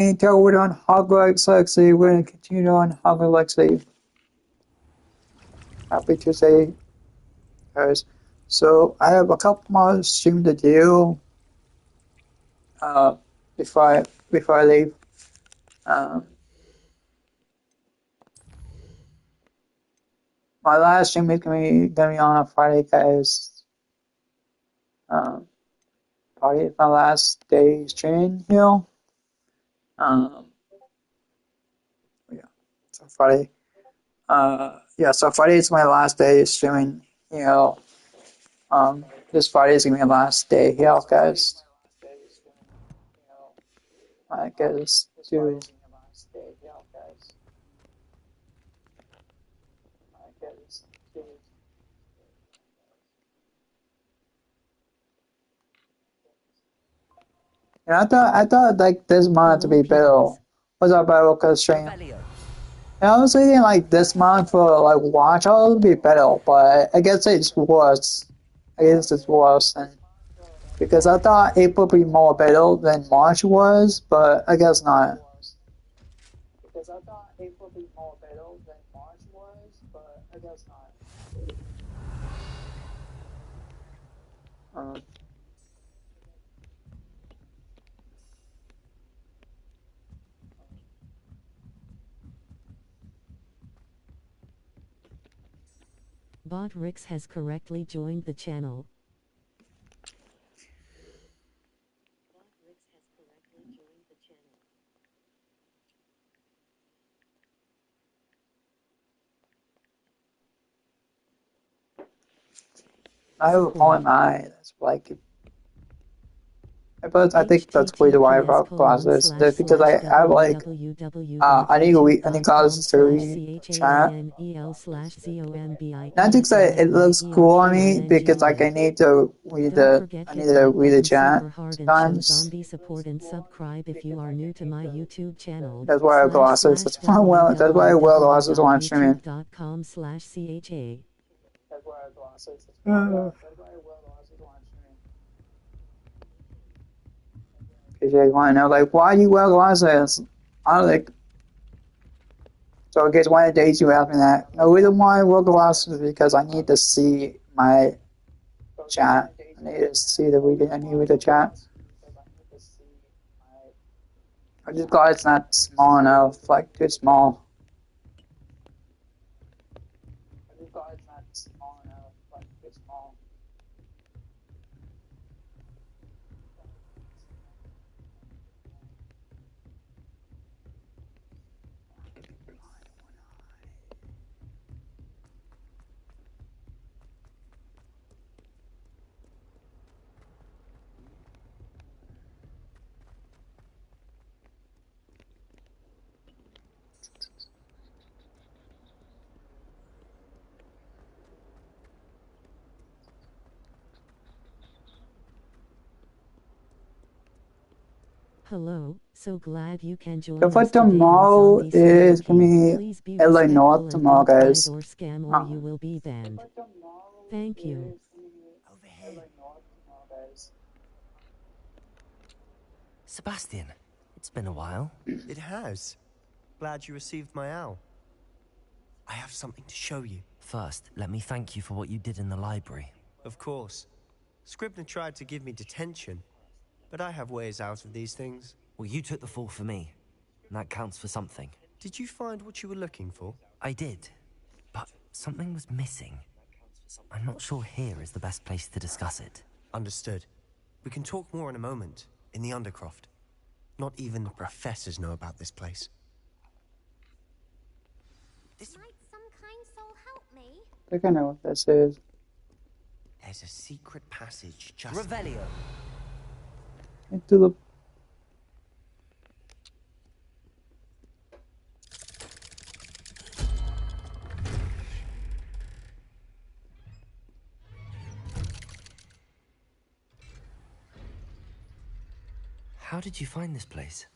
Until we're on Hogwarts Legacy, we're going to continue on Hogwarts Legacy. Happy Tuesday, guys. So I have a couple more streams to do before I leave. My last stream is gonna be on a Friday, guys. Probably my last day streaming, Yeah, so Friday. So Friday is my last day streaming, this Friday is gonna be my last day here, guys. I guess to and I thought like this month to be better. What's up, Bible stream? And I was thinking like this month for like watch all would be better, but I guess it's worse. I guess it's worse than because I thought April would be more better than March was, but I guess not. Because I thought April would be more better than March was, but I guess not. Bot Rix has correctly joined the channel. I have a point in my that's like but I think that's way the why about classes. That's because I have like I need classes to read chat. Not just that it looks cool on me because like I need to read the chat sometimes. That's why I have glasses. That's why I wear glasses when I'm streaming. That's why I have glasses. Because you want to know, like, why do you wear glasses? I like. So, in case one of the days you ask me that, the reason why I wear glasses is because I need to see my chat. I need to see the reading. I need to read the chat. I just glad it's not small enough, like too small. I just glad it's not small enough, like too small. Hello, so glad you can join So for us today on tomorrow Zombie is gonna CHA. be Please be LA respectful North and tomorrow, don't hide guys. or scam or you will be banned. Thank you. Over here. Sebastian, it's been a while. It has. Glad you received my owl. I have something to show you. First, let me thank you for what you did in the library. Of course. Scribner tried to give me detention, but I have ways out of these things. Well, you took the fall for me, and that counts for something. Did you find what you were looking for? I did, but something was missing. I'm not sure here is the best place to discuss it. Understood. We can talk more in a moment, in the Undercroft. Not even the professors know about this place. Might some kind soul help me? I think I know what this is. There's a secret passage just... Revelio! Into the... How did you find this place?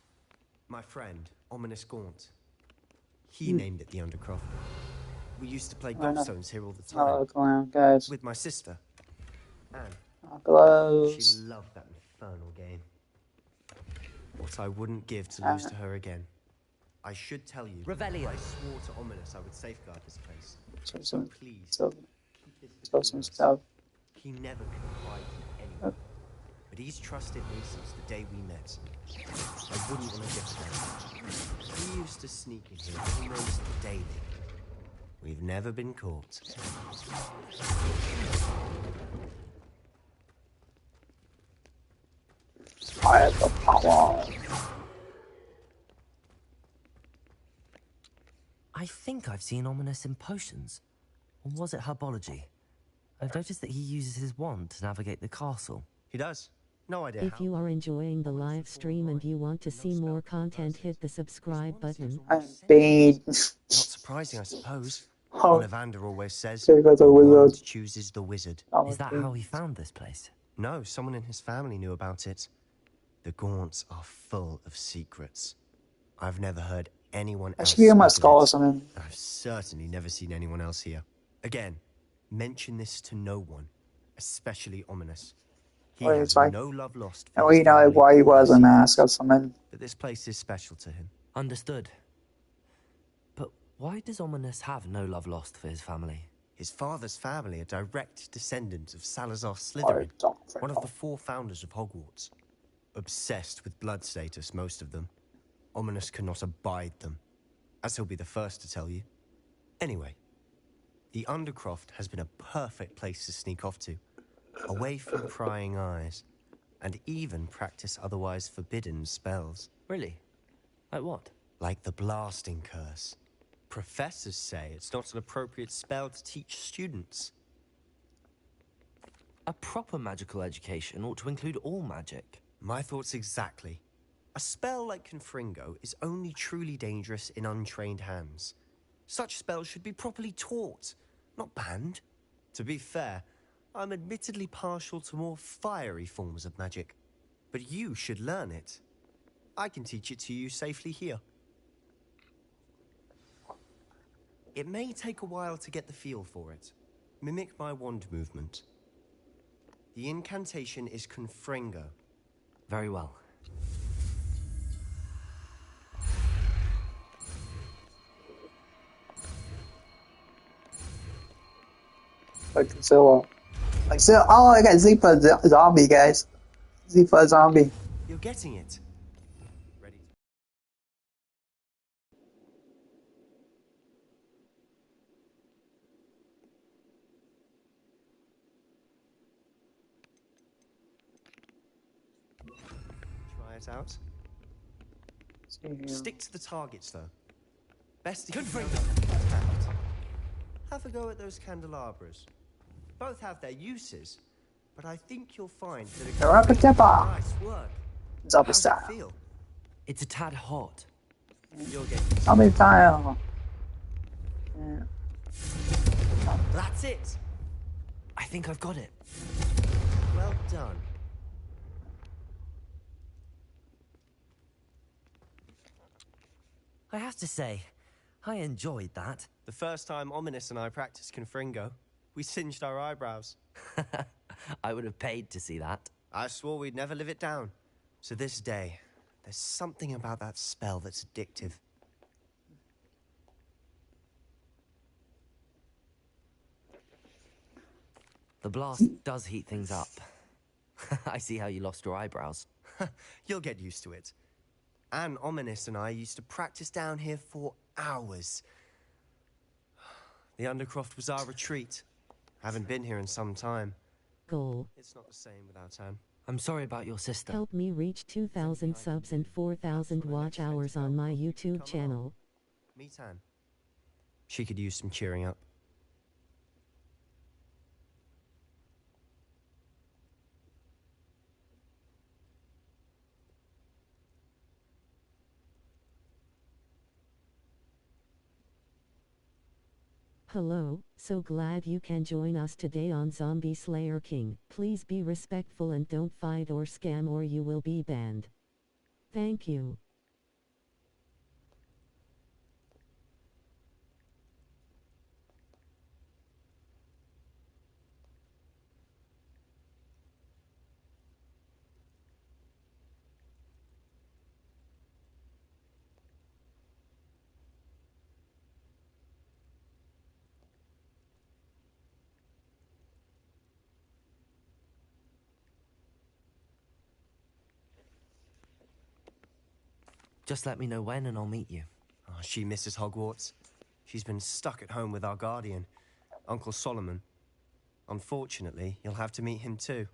My friend, Ominous Gaunt. He named it the Undercroft. We used to play gobstones here all the time. Oh, come on, guys. With my sister, Anne. Close. She loved that infernal game. What I wouldn't give to lose to her again. I should tell you, Revelio. I swore to Ominous I would safeguard this place. So So please, so keep this so between some us. stuff. He never confided in anyone. But he's trusted me since the day we met. I wouldn't want to jeopardize it. He used to sneak in here almost daily. We've never been caught. I have the power. I think I've seen Ominous in potions. Or was it herbology? I've noticed that he uses his wand to navigate the castle. He does. No idea If how. you are enjoying the live stream and you want to see more content, hit the subscribe button. I'm being. Not surprising, I suppose. Oh, Ollivander always says, there goes a the wizard. wand chooses the wizard. Is that how he found this place? No, someone in his family knew about it. The Gaunts are full of secrets. I've never heard anyone I else should give my speak skull or of it. something. I've certainly never seen anyone else here. Again, mention this to no one, especially Ominous. He Wait, has it's like- no love lost And for we his know family why he or wears a his mask or secrets, something. but this place is special to him. Understood. But why does Ominous have no love lost for his family? His father's family are direct descendants of Salazar Or Slytherin, Doctor. one of the 4 founders of Hogwarts. Obsessed with blood status, most of them. Ominous cannot abide them, as he'll be the first to tell you. Anyway, the Undercroft has been a perfect place to sneak off to, away from prying eyes, and even practice otherwise forbidden spells. Really? Like what? Like the blasting curse. Professors say it's not an appropriate spell to teach students. A proper magical education ought to include all magic. My thoughts exactly. A spell like Confringo is only truly dangerous in untrained hands. Such spells should be properly taught, not banned. To be fair, I'm admittedly partial to more fiery forms of magic, but you should learn it. I can teach it to you safely here. It may take a while to get the feel for it. Mimic my wand movement. The incantation is Confringo. Very well. Like Zilla. Like Zilla. Oh, I got Z for zombie, guys. Z for zombie. You're getting it. Ready? Try it out. Stick to the targets, though. Best to keep your hand. Have a go at those candelabras. Both have their uses, but I think you'll find that a Rapid tempo. nice work. Zombie How's it style. feel? It's a tad hot. You'll get used to Zombie style. Yeah. it. That's it. I think I've got it. Well done. I have to say, I enjoyed that. The first time Ominous and I practiced Confringo, we singed our eyebrows. I would have paid to see that. I swore we'd never live it down. To this day, there's something about that spell that's addictive. The blast does heat things up. I see how you lost your eyebrows. You'll get used to it. Anne, Ominous and I used to practice down here for hours. The Undercroft was our retreat. Haven't been here in some time. Goal. It's not the same without Anne. I'm sorry about your sister. Help me reach 2,000 subs and 4,000 watch hours on my YouTube channel. Meet Anne. She could use some cheering up. Hello, so glad you can join us today on Zombie Slayer King. Please be respectful and don't fight or scam or you will be banned. Thank you. Just let me know when and I'll meet you. Oh, she misses Hogwarts. She's been stuck at home with our guardian, Uncle Solomon. Unfortunately, you'll have to meet him too.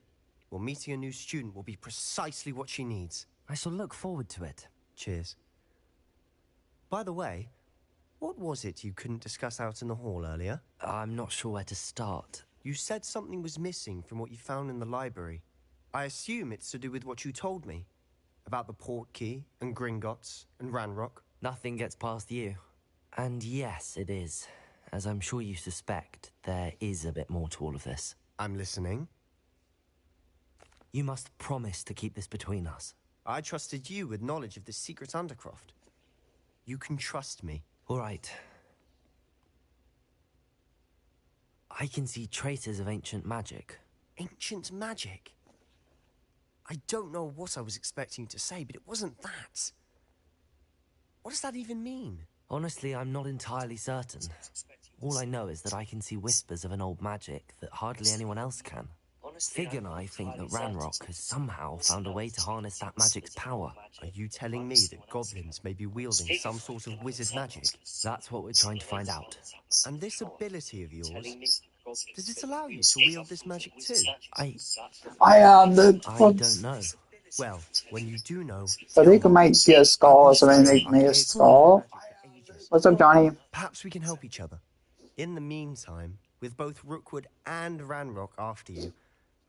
Well, meeting a new student will be precisely what she needs. I shall look forward to it. Cheers. By the way, what was it you couldn't discuss out in the hall earlier? I'm not sure where to start. You said something was missing from what you found in the library. I assume it's to do with what you told me. About the Portkey, and Gringotts, and Ranrock. Nothing gets past you. And yes, it is. As I'm sure you suspect, there is a bit more to all of this. I'm listening. You must promise to keep this between us. I trusted you with knowledge of this secret undercroft. You can trust me. All right. I can see traces of ancient magic. Ancient magic? I don't know what I was expecting you to say, but it wasn't that. What does that even mean? Honestly, I'm not entirely certain. All I know is that I can see whispers of an old magic that hardly anyone else can. Fig and I think that Ranrock has somehow found a way to harness that magic's power. Are you telling me that goblins may be wielding some sort of wizard magic? That's what we're trying to find out. And this ability of yours, does it allow you to wield this magic too? I don't don't know. Well, when you do know... So they can make you a skull or something, make me a skull. What's up, Johnny? Perhaps we can help each other. In the meantime, with both Rookwood and Ranrock after you,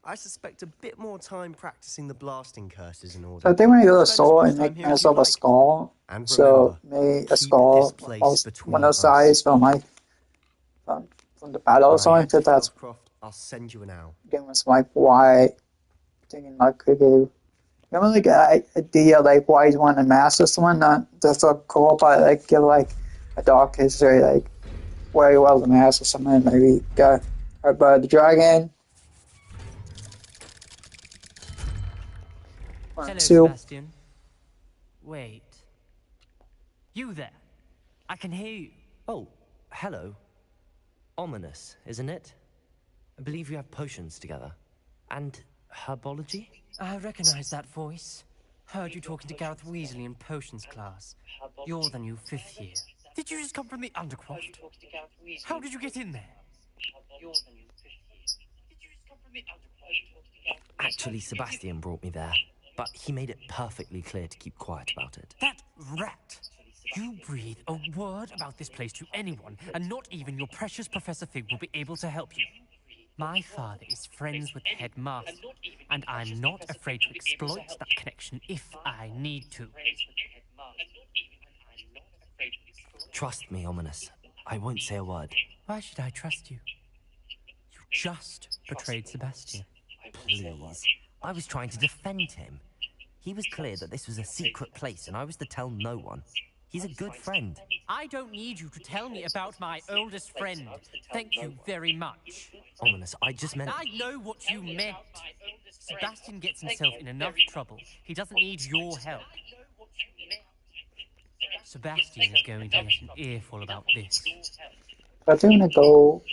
I suspect a bit more time practicing the blasting curses in order. So I think when you go to sword and make myself a skull, And so remember, me a keep skull this place between one of us. sides from my from the battle or something. Because that's Hogcroft, I'll send you an owl. game was like why thinking like could you remember like an idea like why you want to master someone that's so cool, but like give like a dark history like very well to master someone, maybe got her bird the dragon. Hello, Two. Sebastian. Wait. You there? I can hear you. Oh, hello. Ominous, isn't it? I believe you have potions together. And herbology? I recognize that voice. Heard you talking to Gareth Weasley in potions class. You're the new 5th year. Did you just come from the Undercroft? How did you get in there? Actually, Sebastian brought me there. But he made it perfectly clear to keep quiet about it. That rat! You breathe a word about this place to anyone, and not even your precious Professor Fig will be able to help you. My father is friends with the headmaster, and I'm not afraid to exploit that connection if I need to. Trust me, Ominous. I won't say a word. Why should I trust you? You just betrayed Sebastian. Please. I was trying to defend him. He was clear that this was a secret place and I was to tell no one. He's a good friend. I don't need you to tell me about my oldest friend. Thank you very much. Ominous, I just meant... I know what you meant. Sebastian gets himself in enough trouble. He doesn't need your help. Sebastian is going to get an earful about this. But I'm gonna go.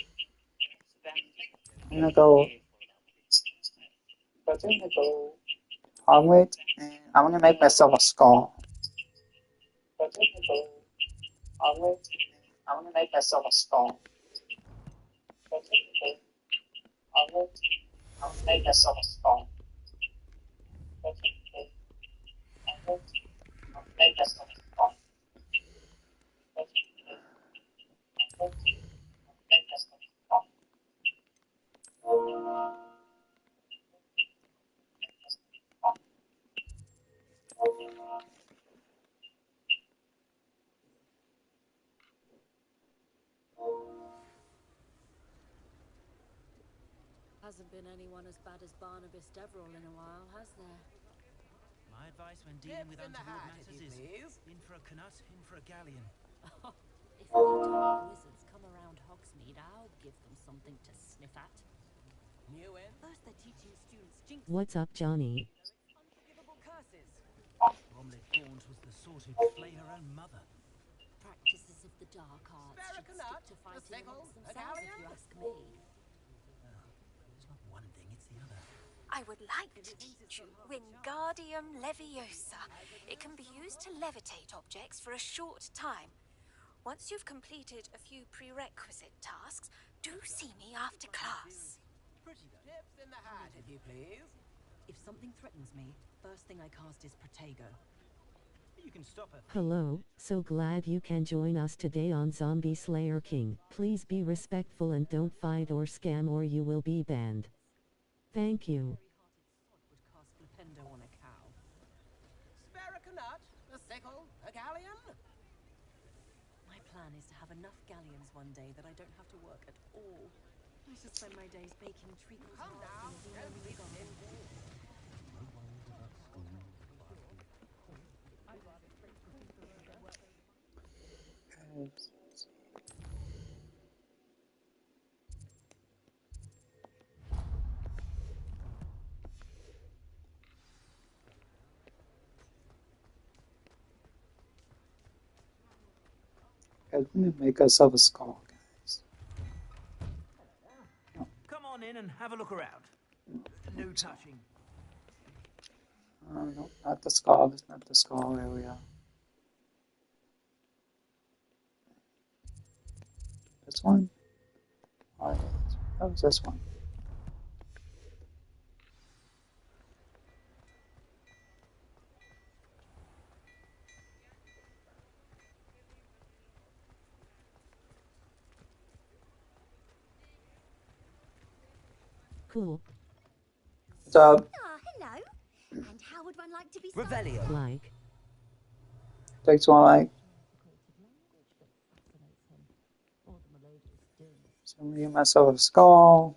Hogwarts, and I'm gonna make myself a skull. I'm gonna make myself a skull. I'm gonna make myself a skull. Hasn't been anyone as bad as Barnabas Deverell in a while, has there? My advice when dealing with untoward matters is in for a Knut, in for a galleon. If any dark wizards come around Hogsmeade, I'll give them something to sniff at. First they're teaching students jinx. What's up, Johnny? Unforgivable curses. Bromley Thorns was the sort who'd flay her own mother. Practices of the dark arts should stick to fighting amongst themselves, if you ask me. It's not one thing, it's the other. I would like to teach you Wingardium Leviosa. It can be used to levitate objects for a short time. Once you've completed a few prerequisite tasks, do see me after class. Tips in the hat, if you please. If something threatens me, first thing I cast is Protego. You can stop her. Hello, so glad you can join us today on Zombie Slayer King. Please be respectful and don't fight or scam or you will be banned. Thank you. Would cast Flipendo on a cow. Spare a canut, a sickle, a galleon? My plan is to have enough galleons one day that I don't have to work at all. I shall spend my days baking treacles. Come now, don't be sinful. Guys, we need to make ourselves a skull, guys. Come on in and have a look around. No touching. No, not the skull. It's not the skull area. This one? Oh, that was this one. Cool. What's up? Ah, hello. And how would one like to be Revelio. Like. Takes one like. So me and myself a skull.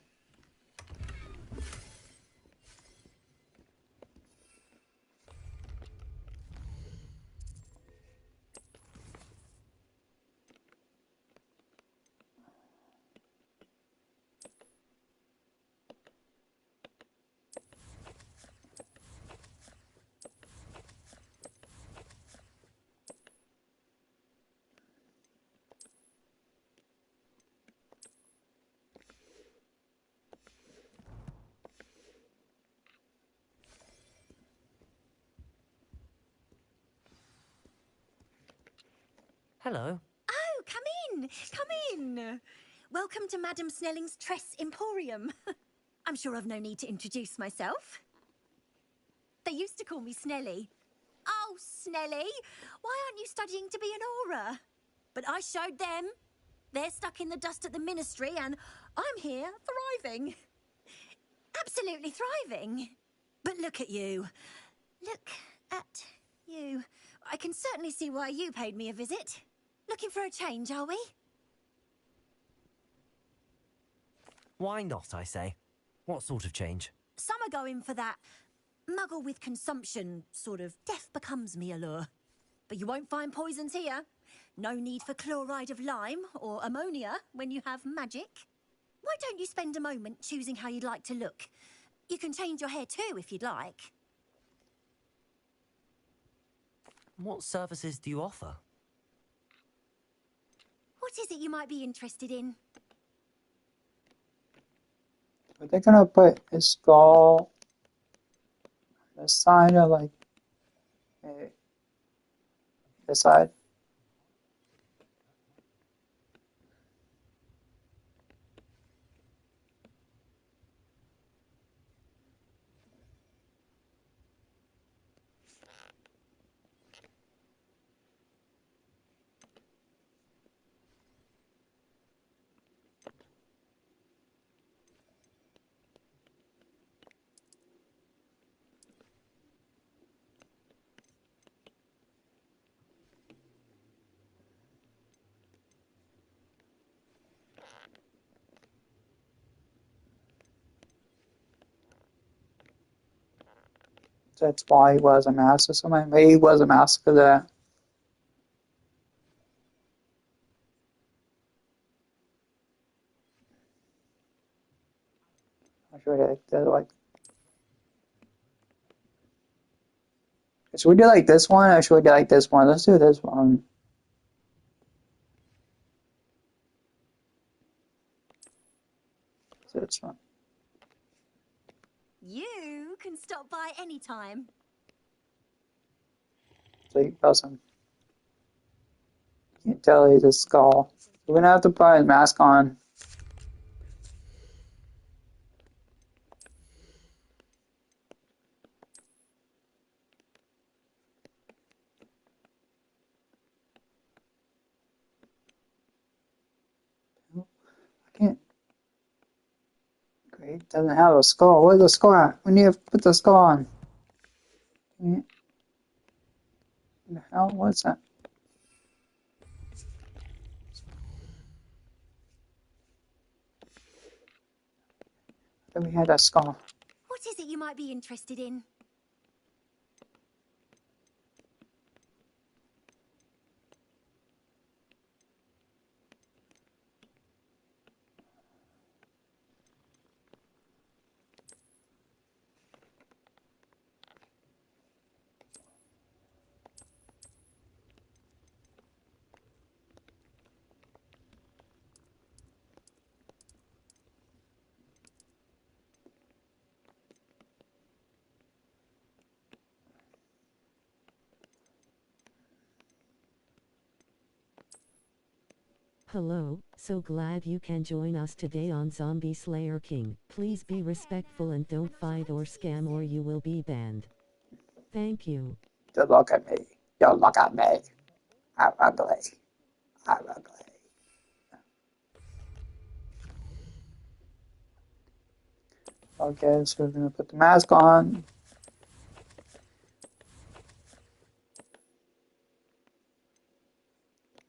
Hello. Oh, come in. Come in. Welcome to Madame Snelling's Tress Emporium. I'm sure I've no need to introduce myself. They used to call me Snelly. Oh, Snelly, why aren't you studying to be an aura? But I showed them. They're stuck in the dust at the ministry and I'm here thriving. Absolutely thriving. But look at you. Look at you. I can certainly see why you paid me a visit. Looking for a change, are we? Why not, I say? What sort of change? Some are going for that muggle with consumption, sort of death becomes me allure. But you won't find poisons here. No need for chloride of lime or ammonia when you have magic. Why don't you spend a moment choosing how you'd like to look? You can change your hair too if you'd like. What services do you offer? What is it you might be interested in? Are they gonna put a skull on the side of like this side? That's why he was a master. So maybe he was a master for that. I'm sure they're like. Should we do like this one or should we do like this one? Let's do this one. Let's do this one. You can stop by anytime. So he doesn't. Can't tell he's a skull. We're gonna have to put his mask on. I can't. Great, doesn't have a skull. Where's the skull at? We need to put the skull on. What the hell? What's that? Then we had that skull. What is it you might be interested in? Hello, so glad you can join us today on Zombie Slayer King. Please be respectful and don't fight or scam or you will be banned. Thank you. Just look at me. Just look at me. I'm ugly. I'm ugly. Okay, so we're gonna put the mask on.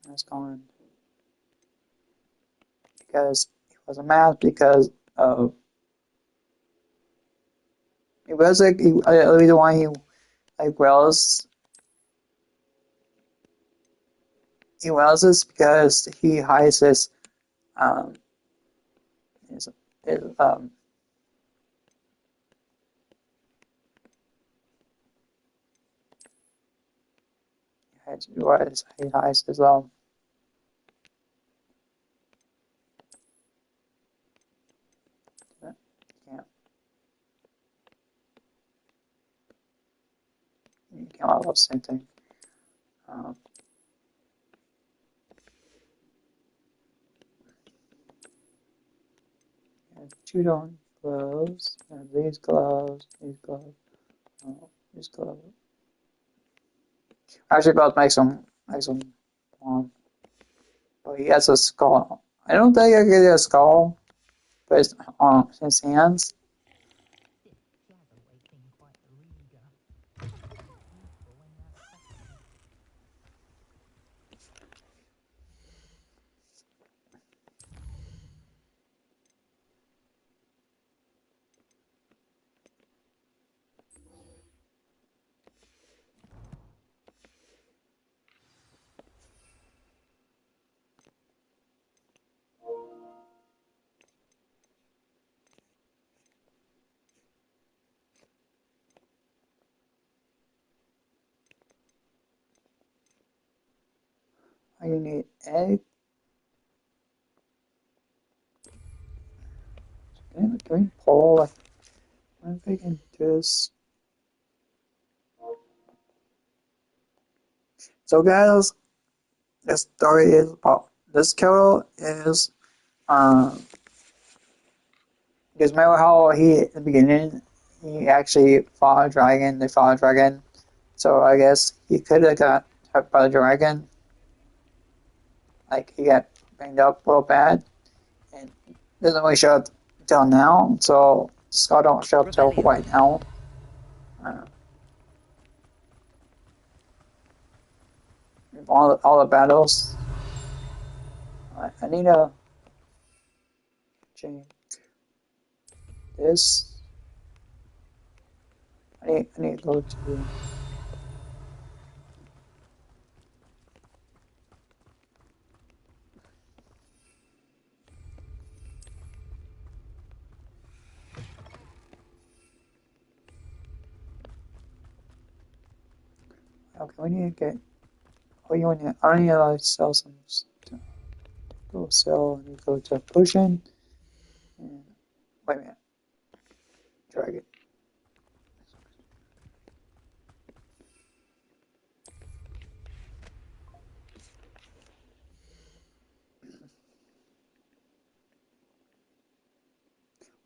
Mask on. Because he was a mask because of he was like the reason why he like Wells is because he hides um his, his he hides his can't you can't all the same thing. Two on gloves, and these gloves, these gloves, these gloves. Actually, about make some but he has a skull. I don't think I get a skull, but it's on his hands. I need egg. Can we pull? Like, what if I can do this? So, guys, the story is about this killer is because remember how he at the beginning he actually fought a dragon. They fought a dragon, so I guess he could have got hurt by the dragon. Like he got banged up real bad, and doesn't really show up till now. So Scott don't show up till right now. All the battles. I need to change this. I need to go to. Okay, we need to get. Oh, you want to? I need to sell some stuff. Go sell. And go to potion. And, wait a minute. Dragon.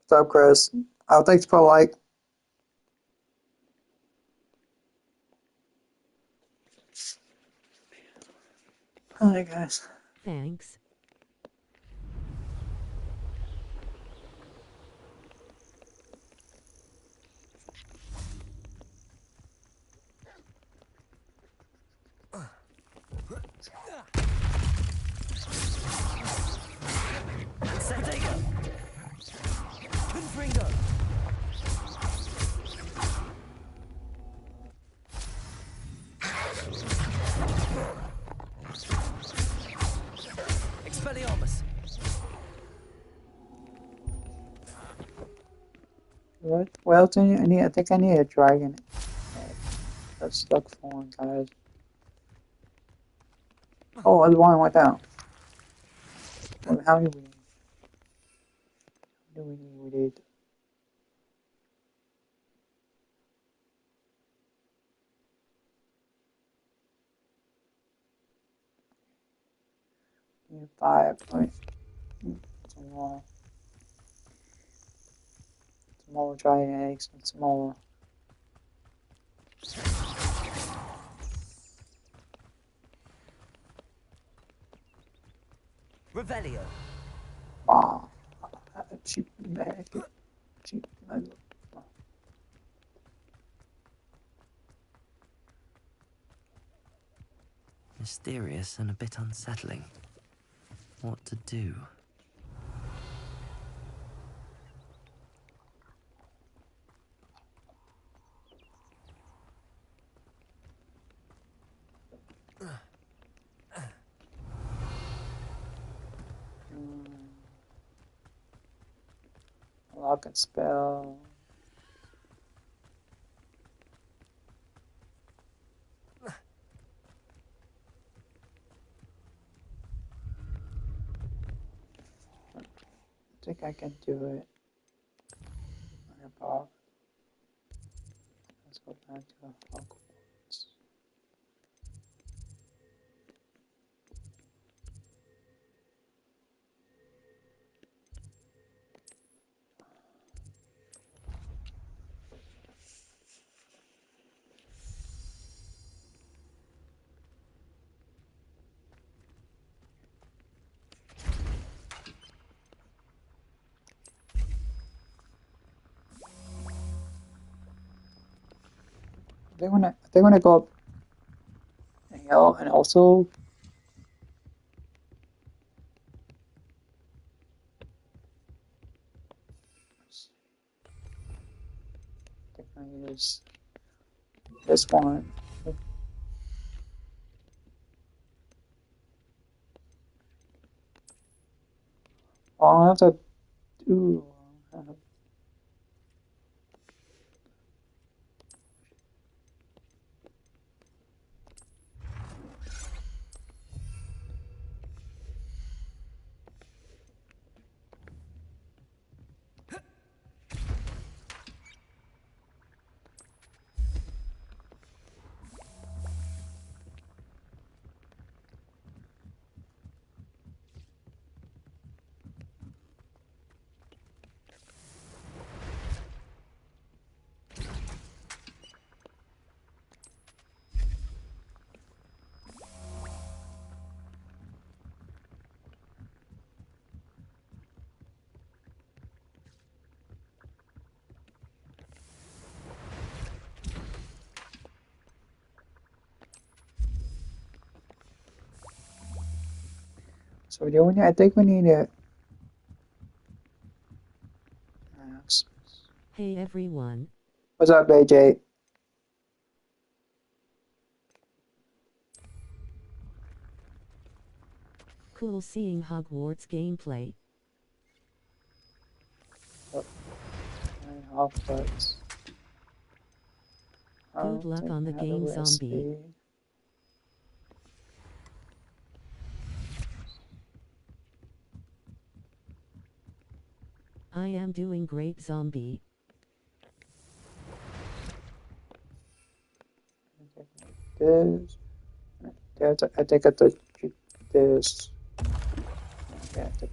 What's up, Chris? Oh, thanks for like. Hi, guys. Thanks. Expelliarmus! What? Well, I think I need a dragon egg. Let's look for one, guys. Oh, there's one right down. How many do we need? We need 5. Some more dragon eggs and some more. Revelio! Ah, cheap egg. Cheap egg. Mysterious and a bit unsettling. What to do? Lock and spell. I think I can do it. Let's go back to Hogwarts. I think when I go up a hill and also I think I use this one. I'll have to do. So we're doing it. I think we need it. Hey everyone. What's up, AJ? Cool seeing Hogwarts gameplay. Hogwarts. Good luck on the game, zombie. I am doing great, zombie. This. I think I have to check this. I have to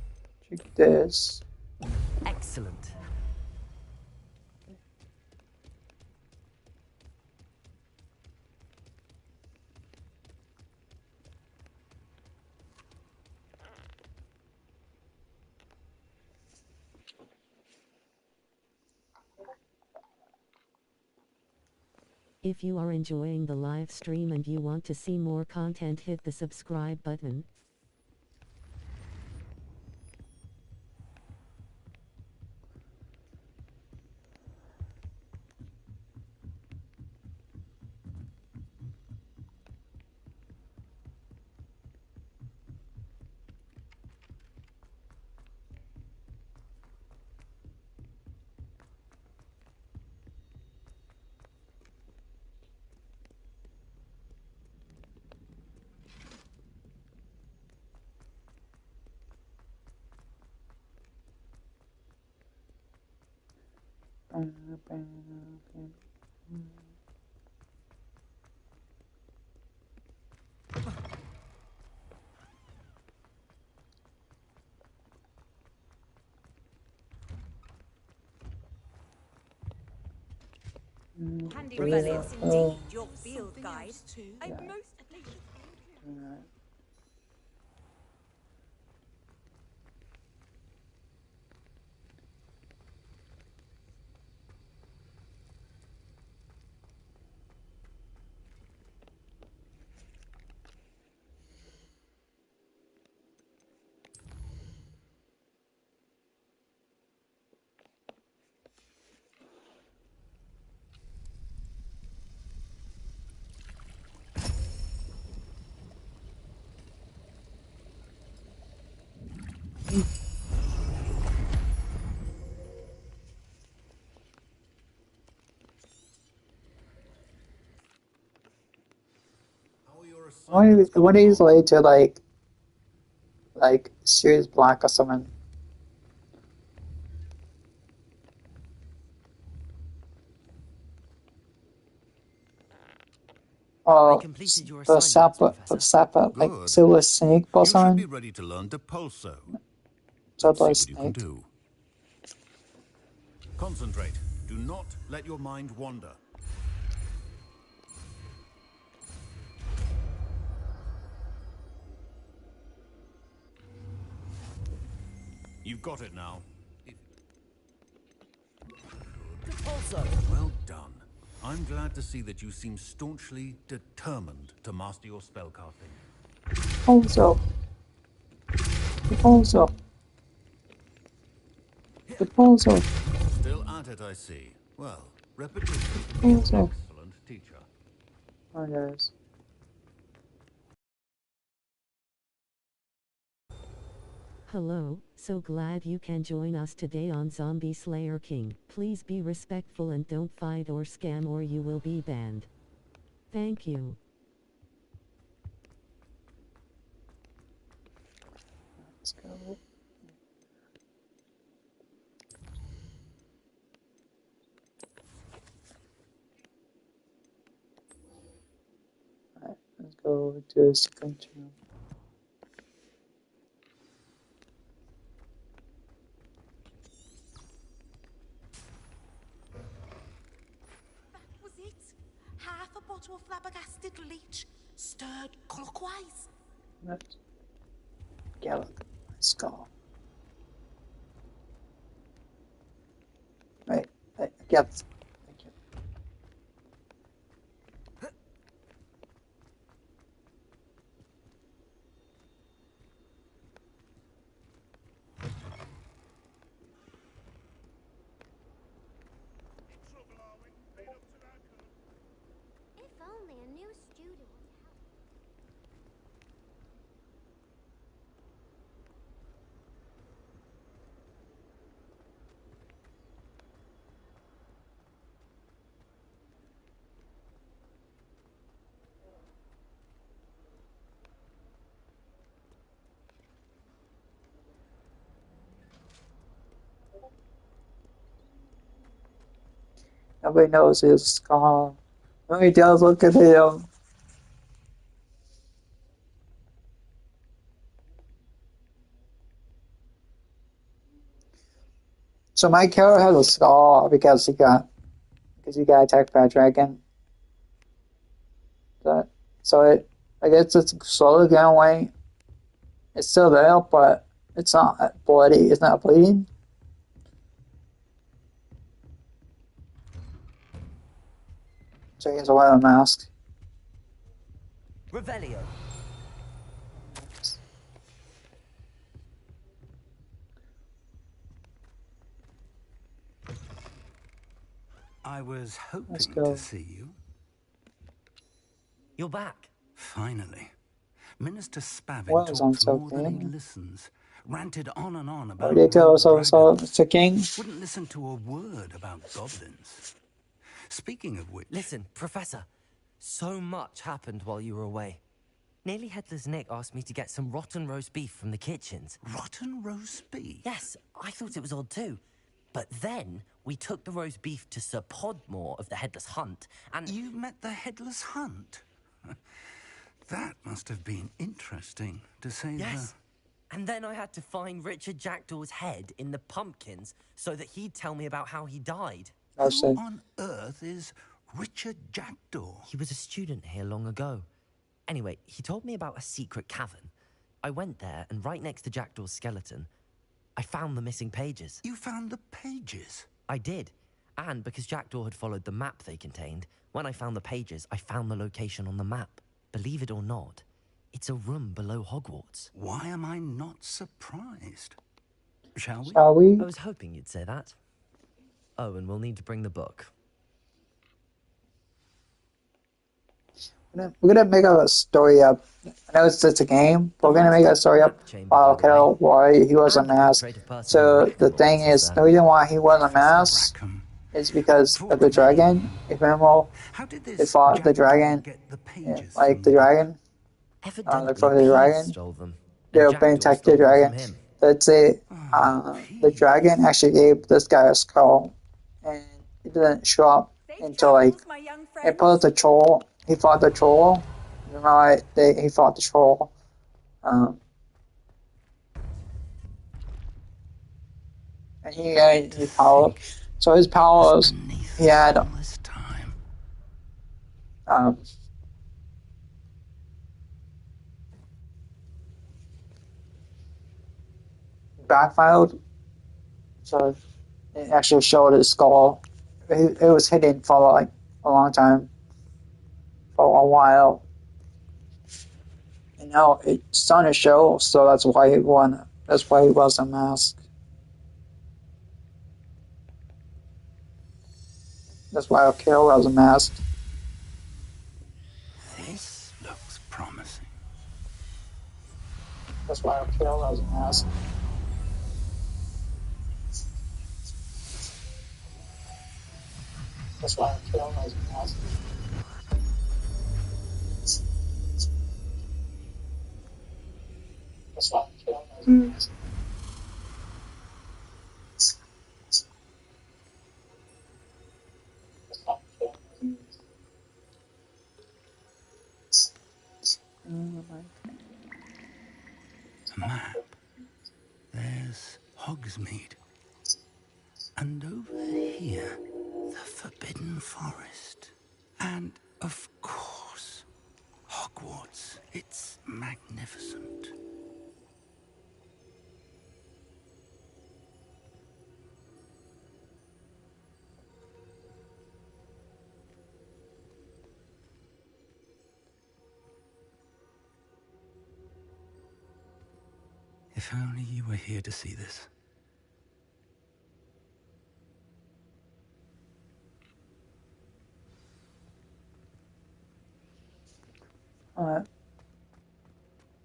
check this. Excellent. If you are enjoying the live stream and you want to see more content, hit the subscribe button. Handy relics indeed, your field guide. I most What is like to like Sirius Black or something? Oh, the Sapper, like Silver Snake or something? You should be ready to learn Depulso. So Let's see like what you can snake. do. Concentrate. Do not let your mind wander. You've got it now. Well done. I'm glad to see that you seem staunchly determined to master your spellcasting. Also. Still at it, I see. Well, repetition is an excellent teacher. Oh, yes. Hello, so glad you can join us today on Zombie Slayer King. Please be respectful and don't fight or scam or you will be banned. Thank you. Let's go. Alright, let's go to the second room. Was it? Half a bottle of flabbergasted leech, stirred clockwise. Let's go. Right, yep. Thank you. If only a new studio to help. Nobody knows his scar. Nobody does look at him. So my character has a scar because he got attacked by a dragon. I guess it's slowly going away. It's still there, but it's not bloody. It's not bleeding. So he has a wear a mask. Revelio. I was Let's hoping go. to see you. You're back. Finally. Minister Spavin Well, it's on talks more than he something. listens. Ranted on and on Where about did he go? rogue So dragons. Mr. King? Wouldn't listen to a word about goblins. Speaking of which... Listen, Professor. So much happened while you were away. Nearly Headless Nick asked me to get some rotten roast beef from the kitchens. Rotten roast beef? Yes, I thought it was odd too. But then we took the roast beef to Sir Podmore of the Headless Hunt, and... You met the Headless Hunt? That must have been interesting, to say Yes. And then I had to find Richard Jackdaw's head in the pumpkins so that he'd tell me about how he died. Who on earth is Richard Jackdaw? He was a student here long ago. Anyway, he told me about a secret cavern. I went there, and right next to Jackdaw's skeleton, I found the missing pages. You found the pages? I did. And because Jackdaw had followed the map they contained, when I found the pages, I found the location on the map. Believe it or not, it's a room below Hogwarts. Why am I not surprised? Shall we? Shall we? I was hoping you'd say that. Oh, and we'll need to bring the book. We're gonna make a story up. I know it's just a game, but we're gonna make a story up while Carol why he was a mask. So the thing is, the reason why he was a mask is because of the dragon. If you remember, they fought the dragon, like the dragon. They fought the dragon. They were playing attack the dragon. That's it. The dragon actually gave this guy a skull, and it didn't show up until like it put the troll. He fought the troll. Remember, he fought the troll. And he power. So his powers, he had backfired. So it actually showed his skull. It was hidden for like a long time, for a while. And now it's starting to show, so that's why he won. That's why he was a mask. That's why Akira was a mask. This looks promising. That's why Akira was a mask. That's why Akira was a mask. That's why Akira was a mask. A map. There's Hogsmeade. And over here, the Forbidden Forest. And, of course, Hogwarts. It's magnificent. If only you were here to see this.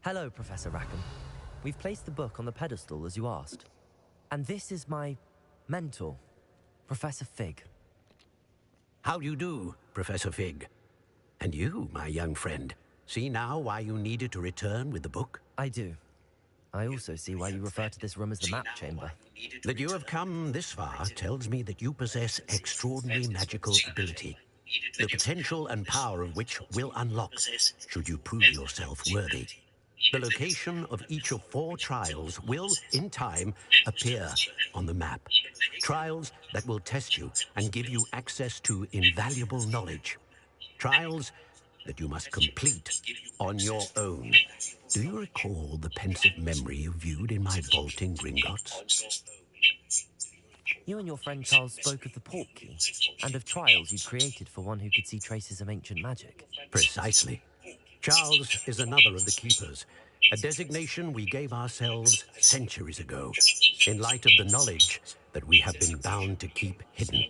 Hello, Professor Rackham. We've placed the book on the pedestal as you asked. And this is my mentor, Professor Fig. How do you do, Professor Fig? And you, my young friend, see now why you needed to return with the book? I do. I also see why you refer to this room as the map chamber. That you have come this far tells me that you possess extraordinary magical ability, the potential and power of which will unlock should you prove yourself worthy. The location of each of 4 trials will, in time, appear on the map. Trials that will test you and give you access to invaluable knowledge. Trials that you must complete on your own. Do you recall the pensive memory you viewed in my vault in Gringotts? You and your friend Charles spoke of the port key. and of trials you'd created for one who could see traces of ancient magic. Precisely. Charles is another of the keepers, a designation we gave ourselves centuries ago, in light of the knowledge that we have been bound to keep hidden.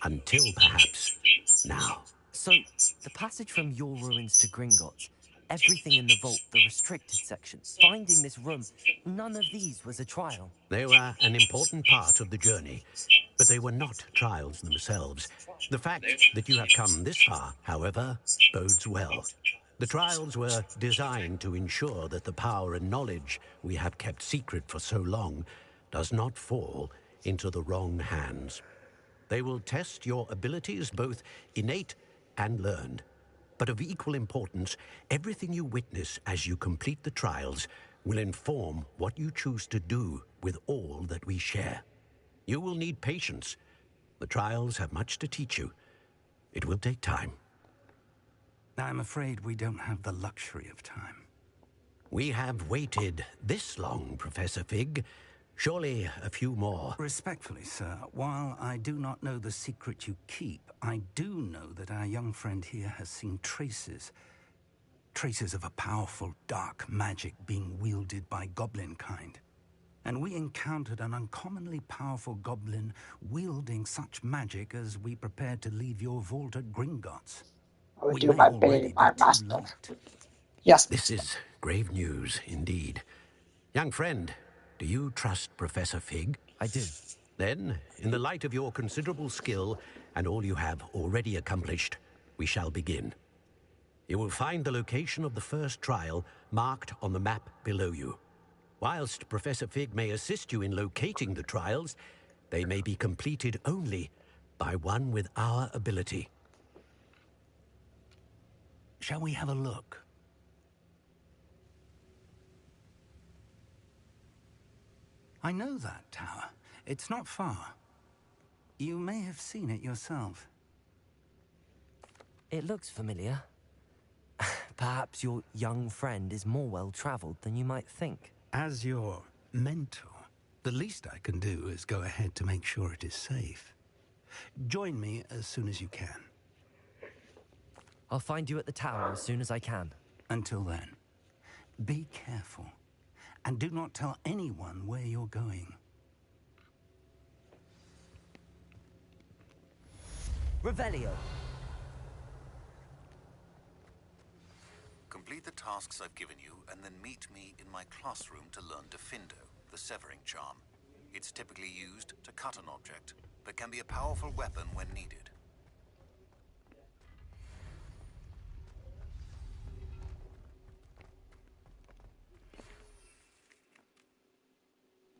Until perhaps now. So, the passage from your ruins to Gringotts, everything in the vault, the restricted section, finding this room, none of these was a trial. They were an important part of the journey, but they were not trials themselves. The fact that you have come this far, however, bodes well. The trials were designed to ensure that the power and knowledge we have kept secret for so long does not fall into the wrong hands. They will test your abilities, both innate and learned. But of equal importance, everything you witness as you complete the trials will inform what you choose to do with all that we share. You will need patience. The trials have much to teach you. It will take time. I'm afraid we don't have the luxury of time. We have waited this long, Professor Fig. Surely a few more. Respectfully, sir, while I do not know the secret you keep, I do know that our young friend here has seen traces of a powerful dark magic being wielded by goblin kind. And we encountered an uncommonly powerful goblin wielding such magic as we prepared to leave your vault at Gringotts. I would We do may my already bidding, my be too master. late. Yes, This is grave news indeed. Young friend, do you trust Professor Fig? I do. Then, in the light of your considerable skill and all you have already accomplished, we shall begin. You will find the location of the first trial marked on the map below you. Whilst Professor Fig may assist you in locating the trials, they may be completed only by one with our ability. Shall we have a look? I know that tower. It's not far. You may have seen it yourself. It looks familiar. Perhaps your young friend is more well-traveled than you might think. As your mentor, the least I can do is go ahead to make sure it is safe. Join me as soon as you can. I'll find you at the tower as soon as I can. Until then, be careful, and do not tell anyone where you're going. Revelio. Complete the tasks I've given you, and then meet me in my classroom to learn Defindo, the severing charm. It's typically used to cut an object, but can be a powerful weapon when needed.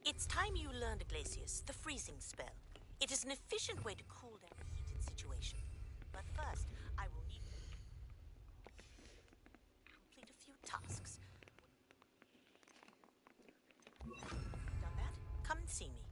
It's time you learned, Glacius, the freezing spell. It is an efficient way to cool down a heated situation. But first, I will need to complete a few tasks. Done that? Come and see me.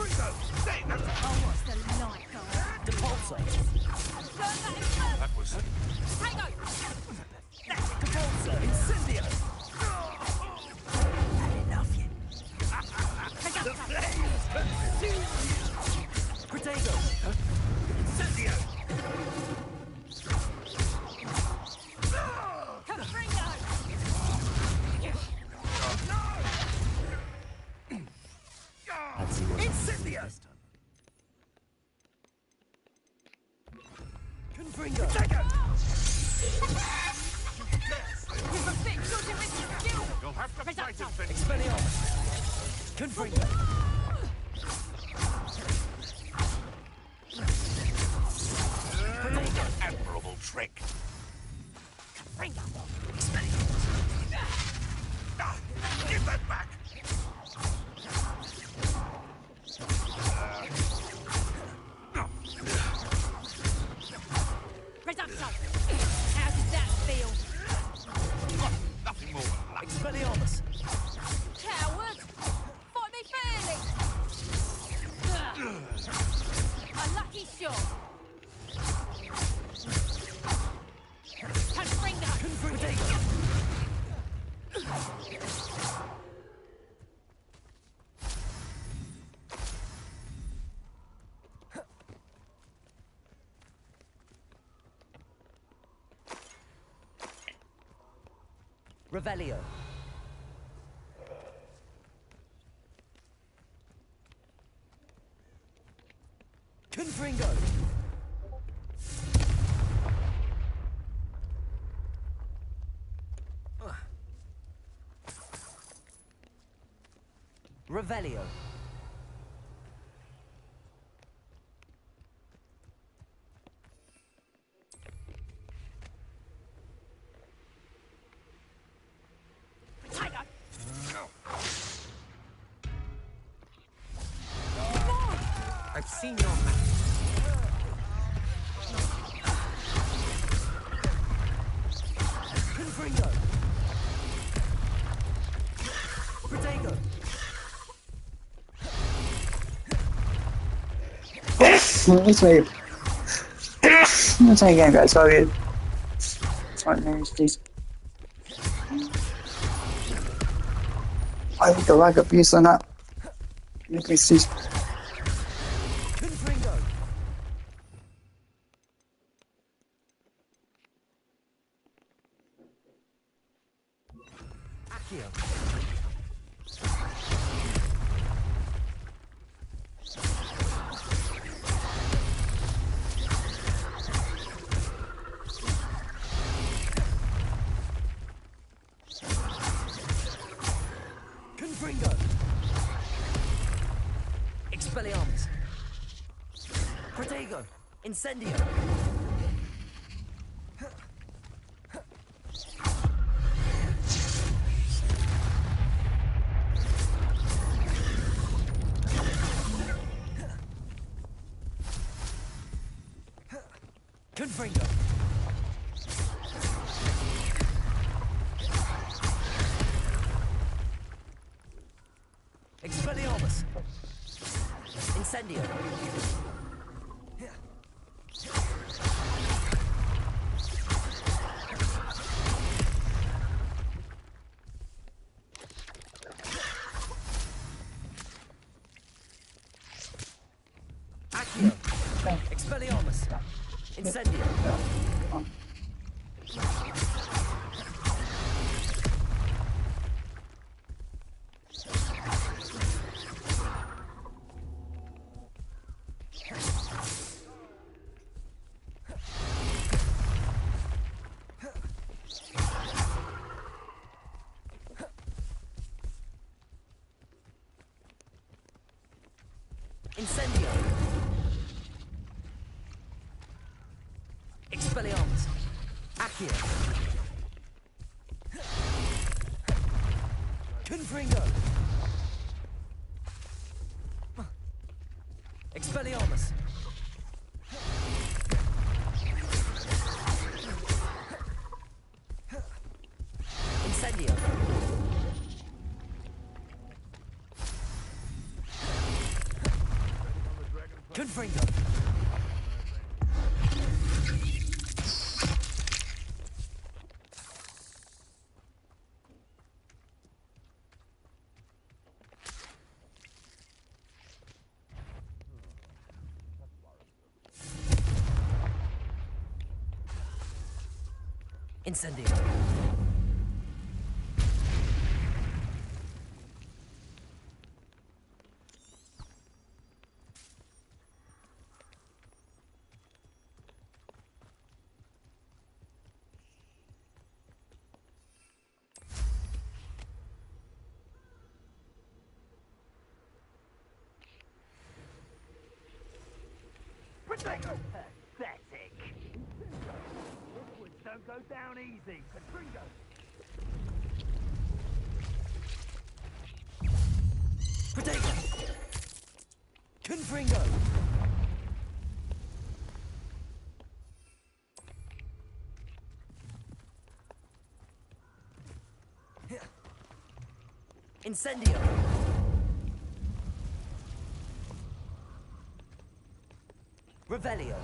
Oh, what's the light, guy? The pulsar. That was... Tango! That's the pulsar. Incendio. Had enough yet? The flames consume you. Protego. Incendio. Confringo! Let's see what Incendio. this time. Confringo. You've a bit short with your skill! You'll have to fight it, Finn. Expelliarmus. Confringo. Admirable trick. Confringo! Give that back. Reducto! How does that feel? Nothing more than luck. Expelliarmus. Coward! Fight me fairly! A lucky shot! Confringo! Confringo. Revelio. Confringo. Revelio. Tiger! I've seen your match. Confringo. Protego. Let's wait. Let's try again, guys. Sorry. Alright, please. I think the lack of peace on that. Make me see. Confringo. Accio. Confringo. Expelliarmus. Protego. Incendio. Confringo. Expelliarmus. Incendio. Accio. Expelliarmus. Incendio. Incendio. Expelliarmus. Accio. Confringo. Expelliarmus. Incendio. Confringo. Incendio. Pathetic. Hogwarts don't go down easy. Confringo. Protego. Confringo. Incendio. Revelio.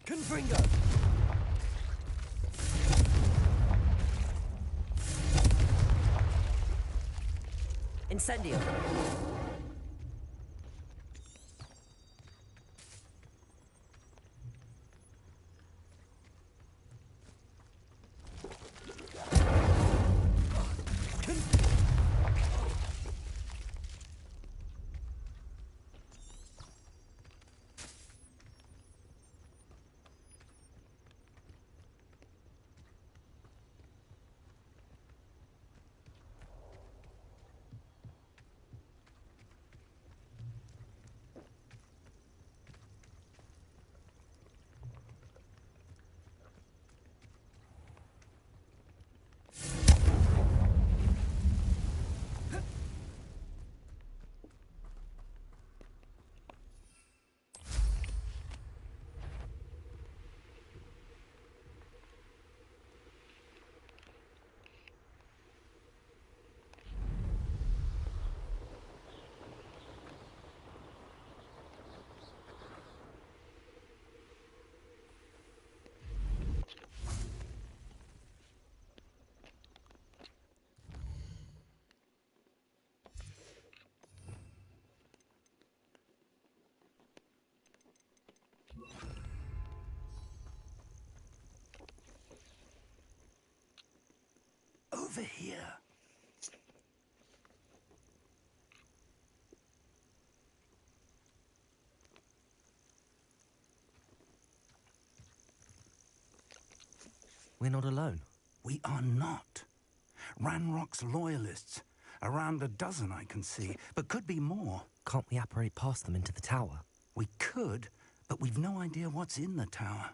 Confringo. Incendio. Over here. We're not alone. We are not. Ranrock's loyalists. Around a dozen I can see, but could be more. Can't we apparate past them into the tower? We could, but we've no idea what's in the tower.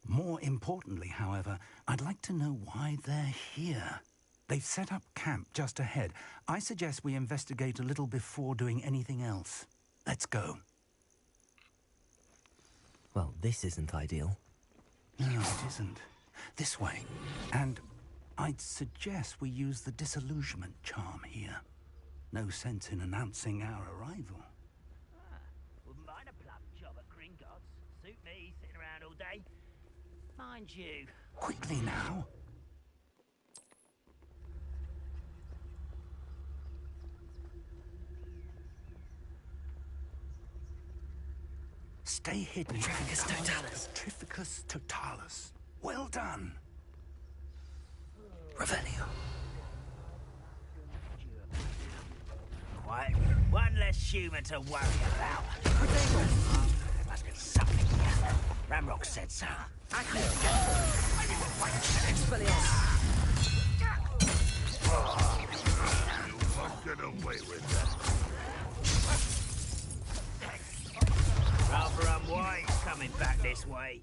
More importantly, however, I'd like to know why they're here. They've set up camp just ahead. I suggest we investigate a little before doing anything else. Let's go. Well, this isn't ideal. No, it isn't. This way. And I'd suggest we use the disillusionment charm here. No sense in announcing our arrival. Wouldn't mind a plum job at Gringotts. Suit me, sitting around all day. Mind you. Quickly now. Stay hidden. Trificus totalis. Trificus totalis. Well done. Revelio. Quite. One less human to worry about. There must be something here. Ramrock said so. Expelliarmus. You won't get away with that. Rather unwise coming back this way.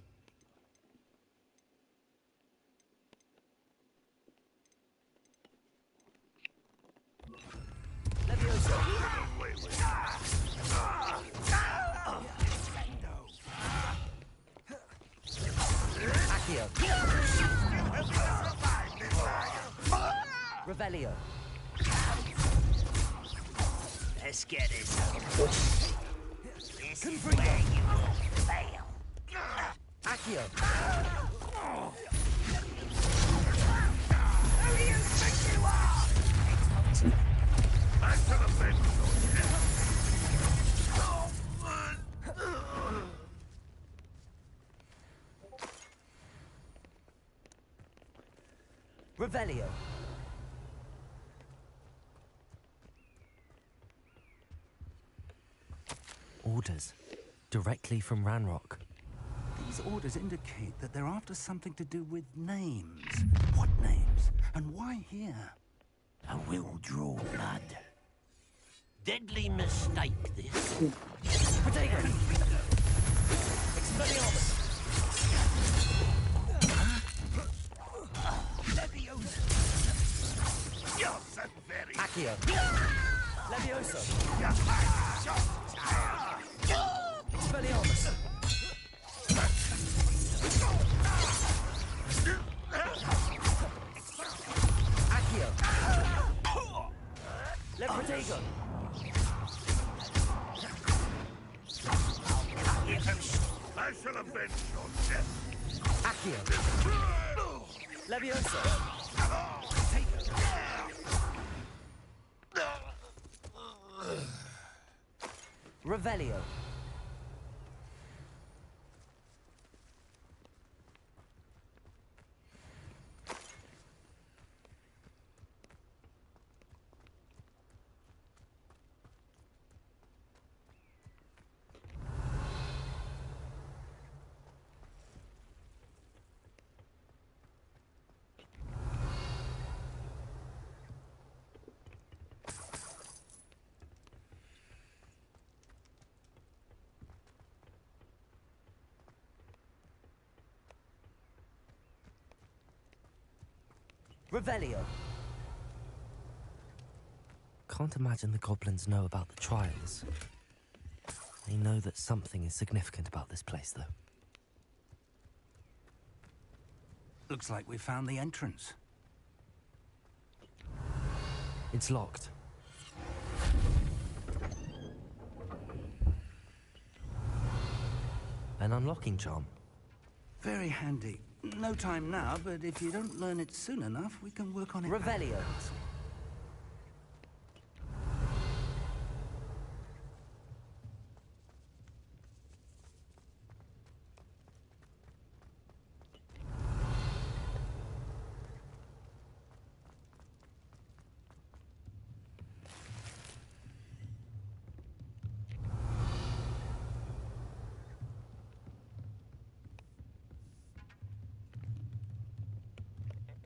Accio. Revelio. Let's get this over. This is where you will fail. Accio. Who do you think you are? Back to the bench. Revelio. Orders. Directly from Ranrock. These orders indicate that they're after something to do with names. What names? And why here? I will draw blood. Deadly mistake, this. Potato! Expelliarmus! Accio! Levioso! Expelliarmus! Accio! Leprotego! I shall avenge your death. Accio! Levioso! Revelio. Revelio. Can't imagine the goblins know about the trials. They know that something is significant about this place, though. Looks like we found the entrance. It's locked. An unlocking charm. Very handy. No time now, but if you don't learn it soon enough, we can work on it. Revelio.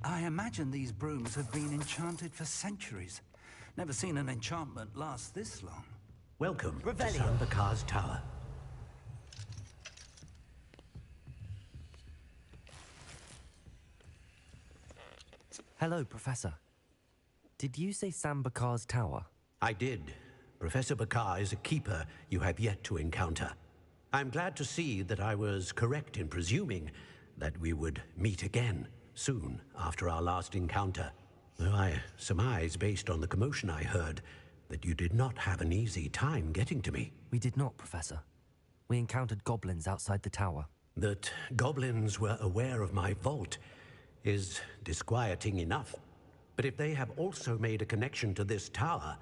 I imagine these brooms have been enchanted for centuries. Never seen an enchantment last this long. Welcome to Revelio. Sambakar's Tower. Hello, Professor. Did you say Sambakar's Tower? I did. Professor Bakar is a keeper you have yet to encounter. I'm glad to see that I was correct in presuming that we would meet again soon after our last encounter. Though I surmise, based on the commotion I heard, that you did not have an easy time getting to me. We did not, Professor. We encountered goblins outside the tower. That goblins were aware of my vault is disquieting enough. But if they have also made a connection to this tower,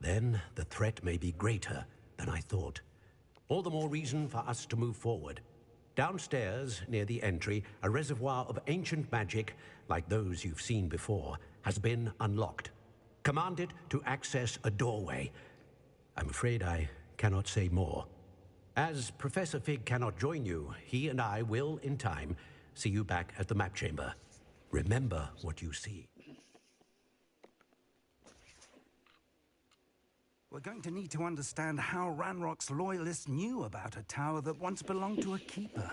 then the threat may be greater than I thought. All the more reason for us to move forward. Downstairs, near the entry, a reservoir of ancient magic, like those you've seen before, has been unlocked. Commanded to access a doorway. I'm afraid I cannot say more. As Professor Fig cannot join you, he and I will, in time, see you back at the map chamber. Remember what you see. We're going to need to understand how Ranrock's loyalists knew about a tower that once belonged to a keeper.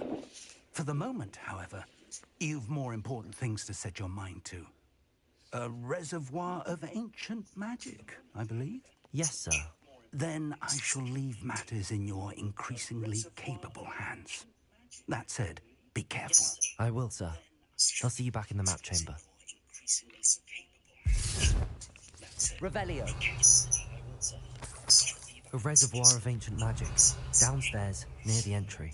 For the moment, however, you've more important things to set your mind to. A reservoir of ancient magic, I believe? Yes, sir. Then I shall leave matters in your increasingly capable hands. That said, be careful. I will, sir. I'll see you back in the map chamber. Revelio. A reservoir of ancient magic, downstairs, near the entry.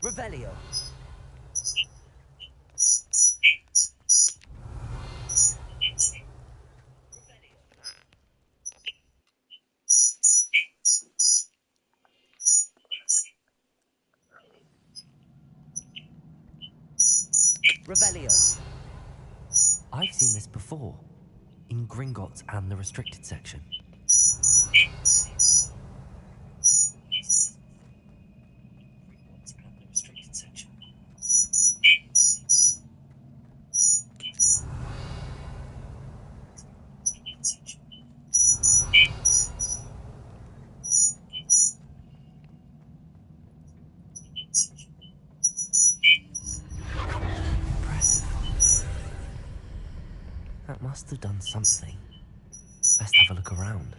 Revelio. Revelio. I've seen this before, in Gringotts and the restricted section. That must have done something. Best have a look around.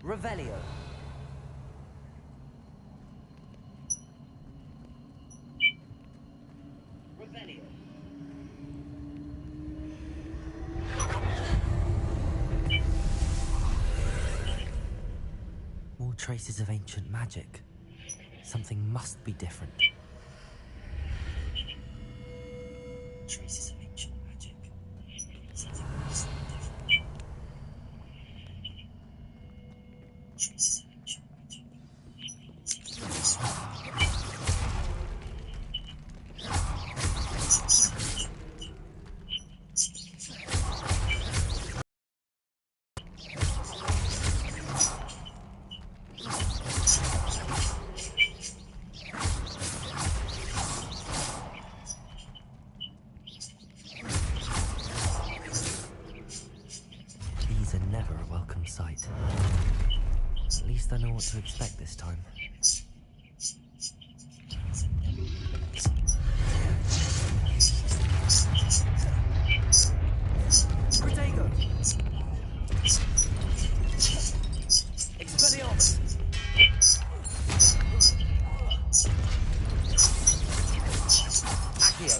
Revelio. Revelio. More traces of ancient magic. Something must be different. Traces of ancient magic. Something must be different. Traces of ancient magic. These are never a welcome sight. At least I know what to expect this time. Protego! Expelliarmus! Accio!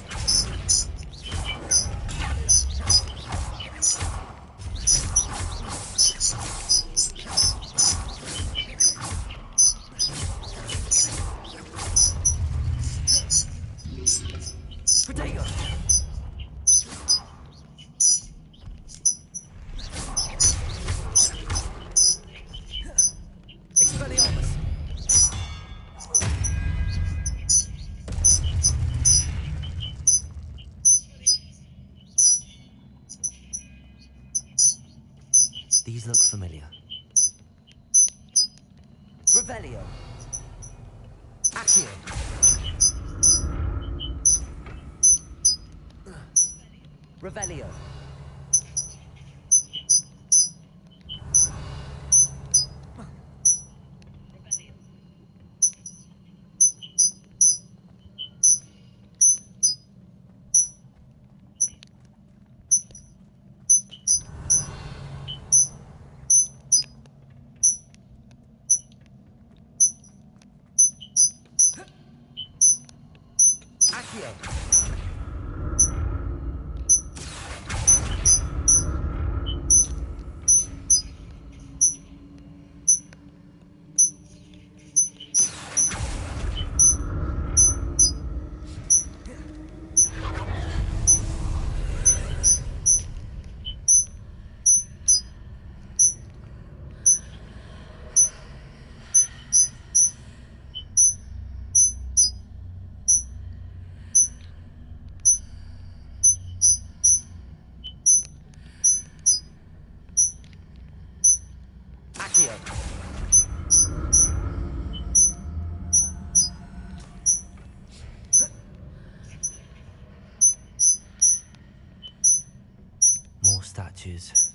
Protego! Expelliarmus! These look familiar. Revelio! Accio! Revelio! Accio! statues.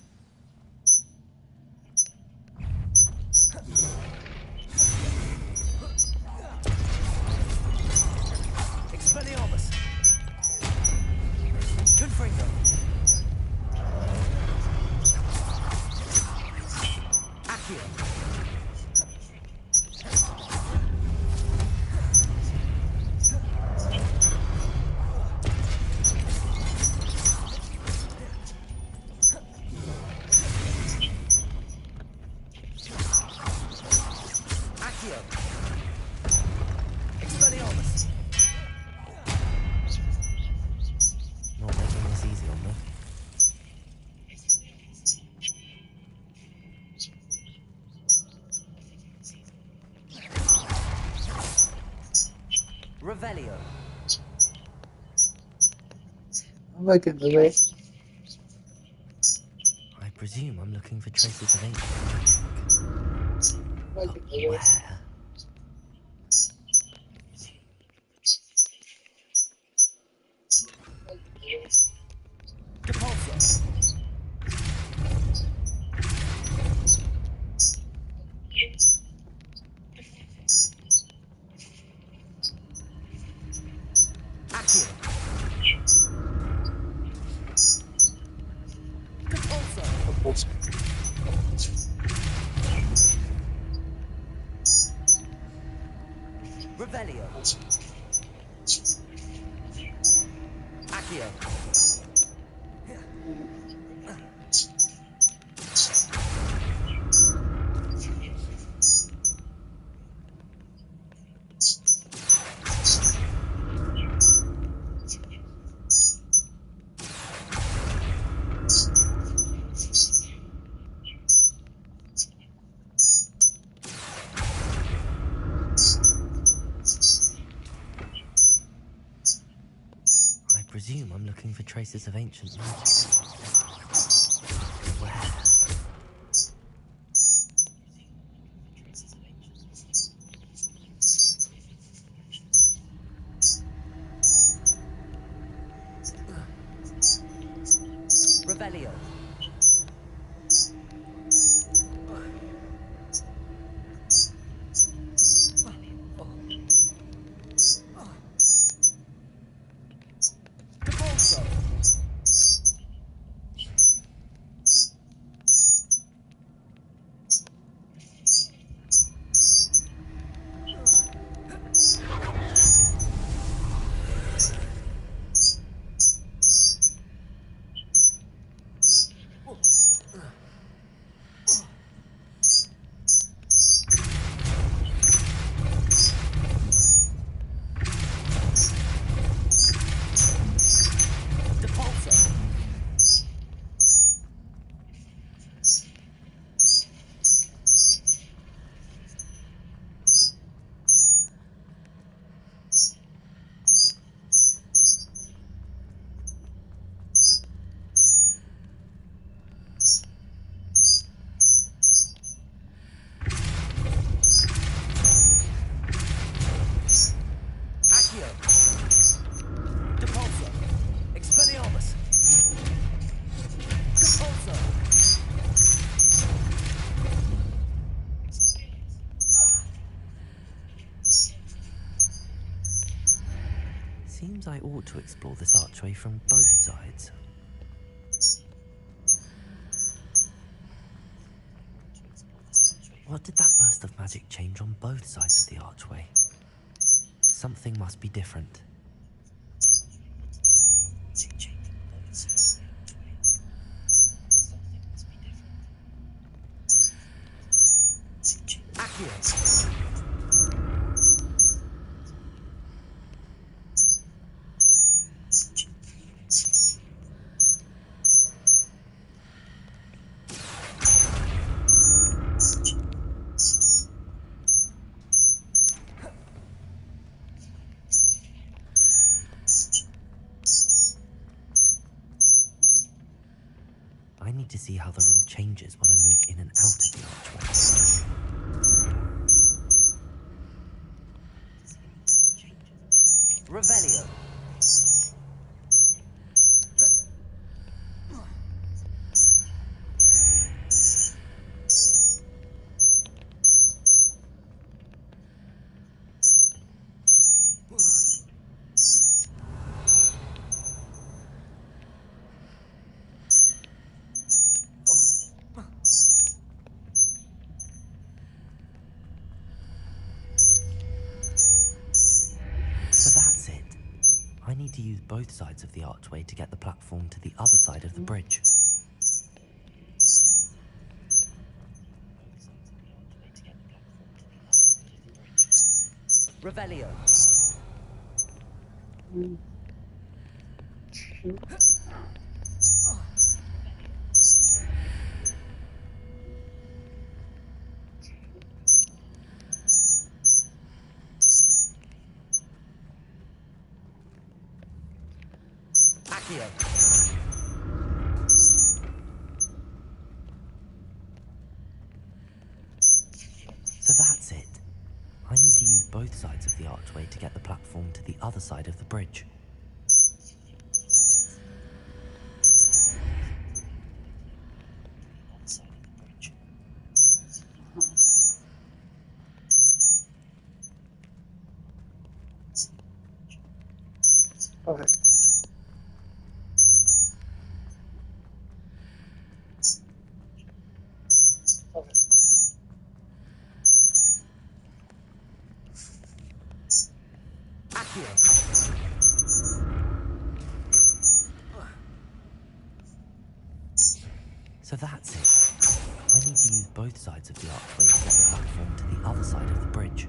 Expelliarmus! Confringo! Accio! Accio! Expelliarmus! Not making this easy on them. Revelio! I can do it. I presume I'm looking for traces of ancient magic. But where? Depulso! Accio! Depulso! Revelio! Accio! I presume I'm looking for traces of ancient magic. Where? Revelio! Depulso! Depulso! Accio! Depulso! Expelliarmus! Depulso! Seems I ought to explore this archway from both sides. What did that burst of magic change on both sides of the archway? Something must be different. Accio! I need to see how the room changes when I move in and out of the archway. Revelio! use both sides of the archway to get the platform to the other side of the bridge. Revelio. Accio. So that's it. I need to use both sides of the archway to get the platform to the other side of the bridge. Okay. So that's it. I need to use both sides of the archway to get the platform to the other side of the bridge.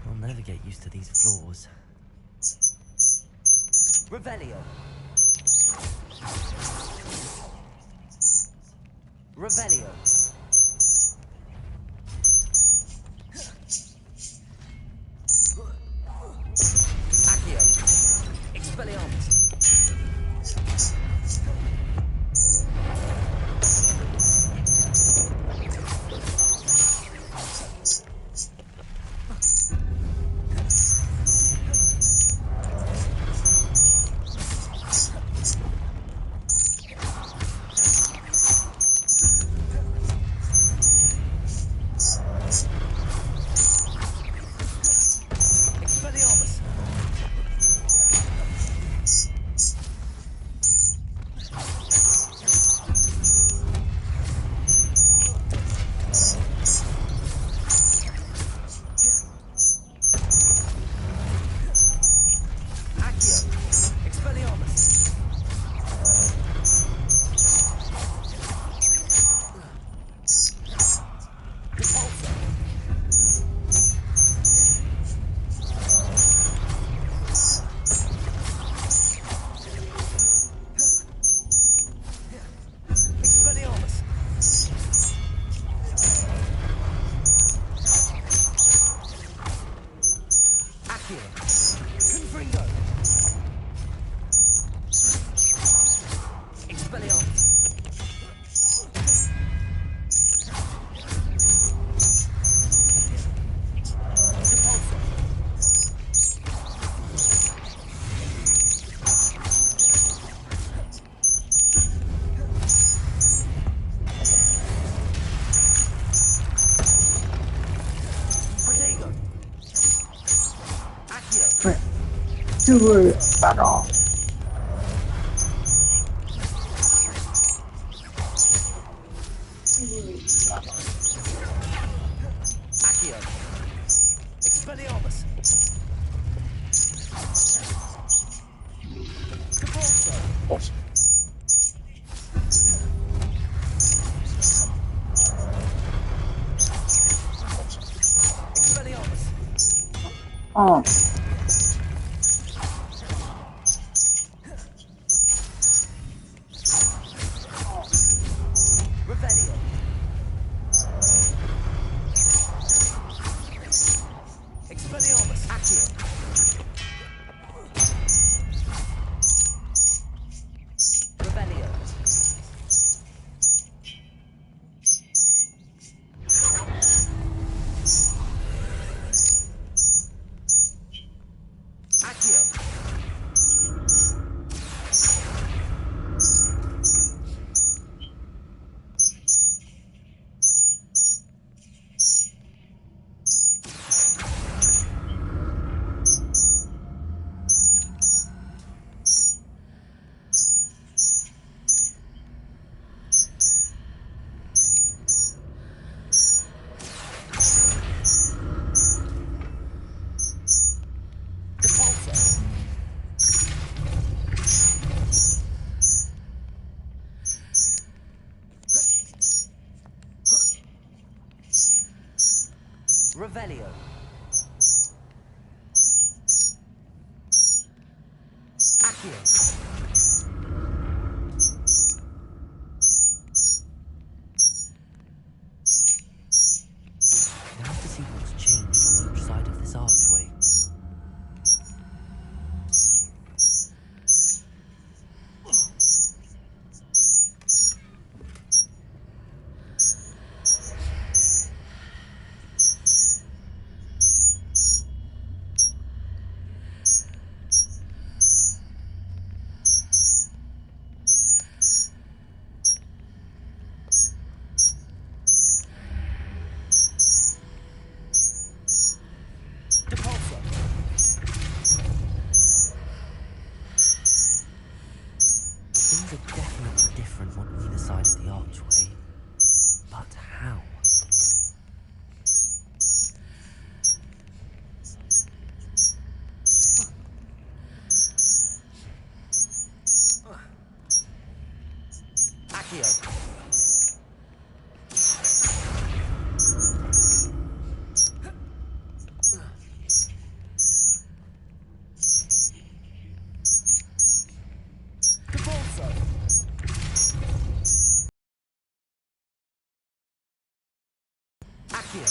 I'll never get used to these floors. Revelio. Revelio. Accio. Expelliarmus. Expelliarmus. Accio. Expelliarmus. Repulsor. Expelliarmus. Accio. Confringo. Expelliarmus. Repulsor. Protego. Accio. Come here. Do it. Back off. Accio. Expelliarmus. Repulsor. Expelliarmus. Oh. Revelio. Expelliarmus. Accio. Revelio. Accio. Accio. I have to see what's changed on each side of this archway. Things are definitely different on either side of the archway. But how? Accio. Accio.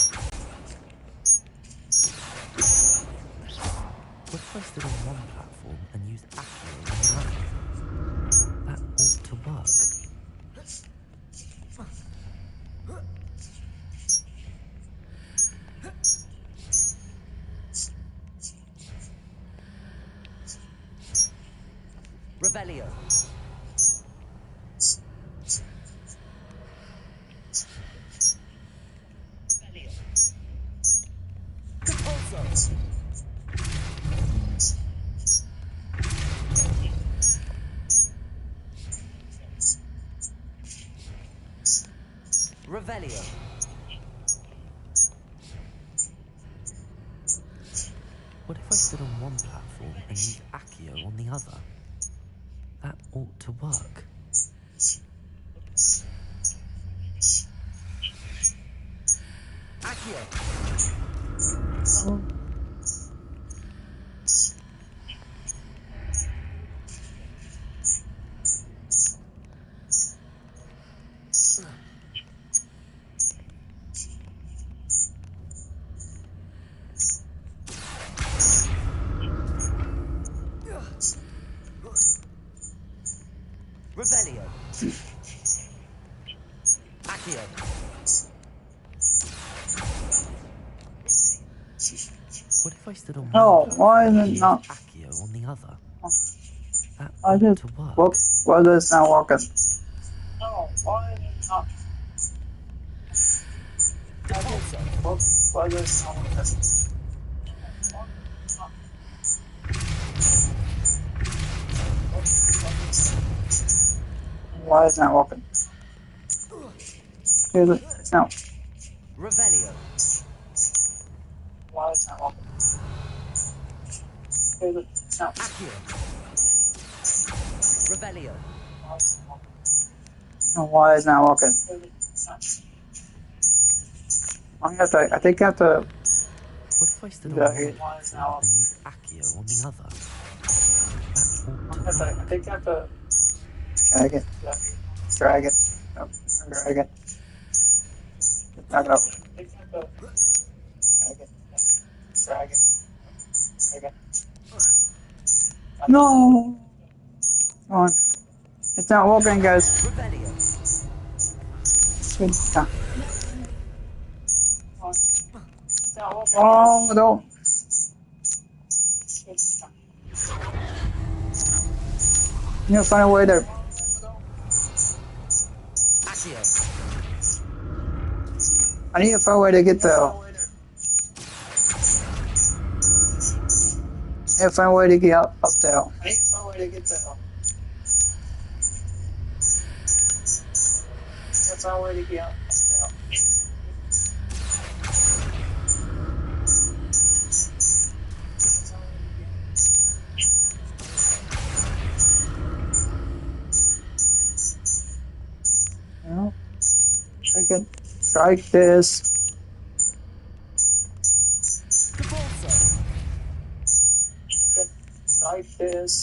What if I stood on one platform and used Accio on the other? That ought to work. Revelio. Revelio. What if I stood on one platform and used Accio on the other? That ought to work. Accio. Revelio. Accio. What if I stood on one platform why is and it used not? Accio on the other? That I ought just to work. why is it not working? No, why is it not? Why is it not working? Why is it not working? It's not. Revelio. Why is it not working? It's not. Accio. Revelio. Why is it not working? I think I have to. What if I stood on one platform and used Accio on the other? That ought to work. I think I have to. Drag it. Drag it. No, drag it. It's not gonna. Drag it. Drag it. Drag it. No! Come on. It's not working, guys. Revelio. Oh, no. You need to find a way to. Accio. I need to find a way to get the. I need to find a way to get up there. I need to find a way to get there. I need to find a way to get up there. No. I can strike this. I can strike this.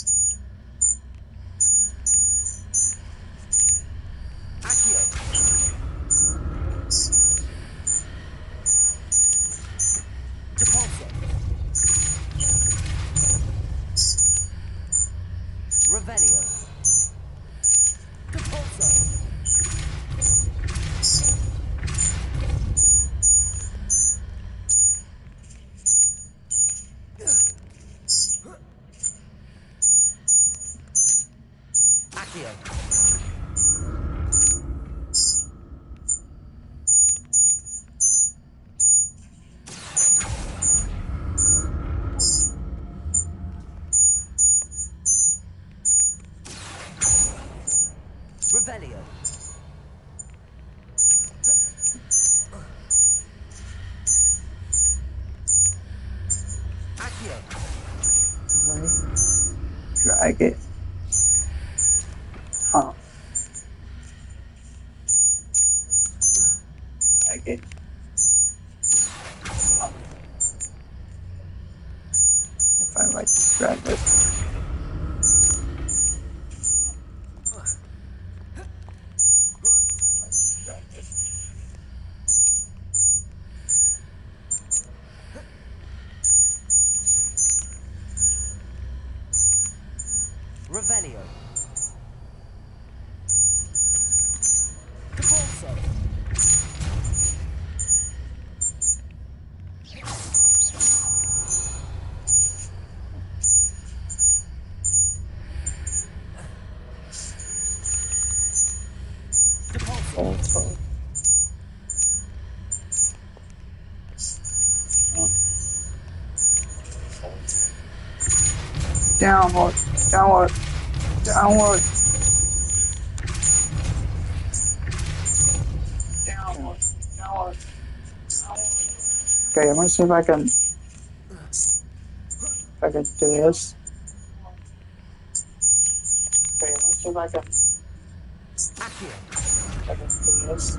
Accio. Revelio. Accio. Wait. Drag it. Huh. Drag it. Huh. If I like drag it. Revelio. Caporso. Also. Downward, downward, downward, downward, downward, downward. Okay, I'm gonna see if I can do this. Okay, I'm gonna see if I can do this.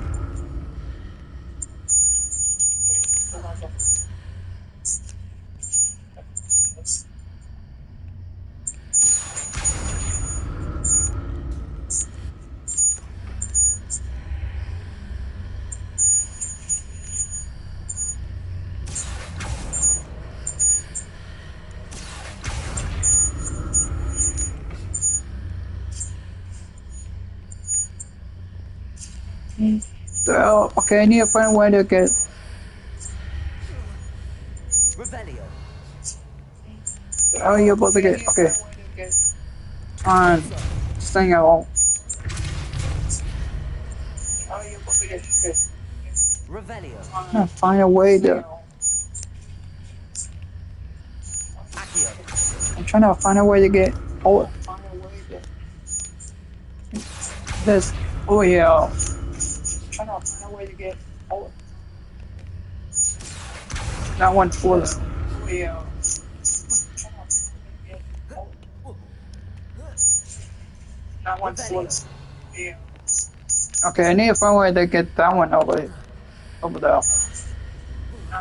So, okay, I need to find a way to get. Revelio. How are you able to get? Okay. On this thing out. How are you able to get? Okay. Revelio. I'm trying to find a way to. Accio. I'm trying to find a way to get. Oh, this. Oh yeah. Trying to find a way to get. Oh, that one was. Oh yeah. That one was. Yeah. Okay, I need to find a way to get that one over there. That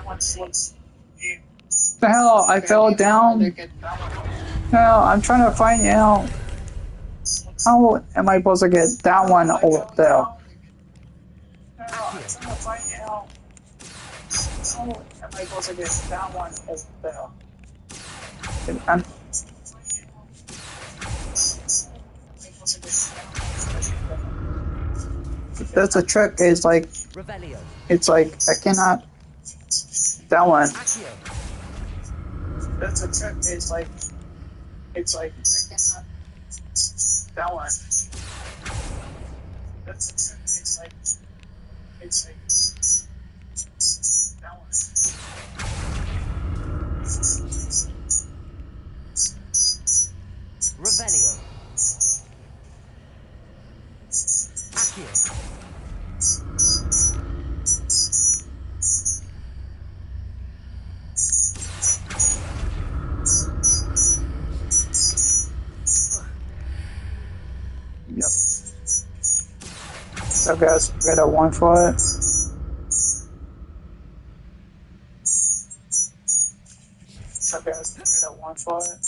one was. Yeah. The hell! I fell down. No, I'm trying to find out. How am I supposed to get that one over there? I'm trying to find out. How am I supposed to get that one over there? I'm that's a trick. It's like Revelio. it's like I cannot that one. Accio. That's a trick. It's like I cannot that one. That's a trick. It's like that one. Revelio. Accio. Yep. So guys, got a one for it. So guys, got a one for it.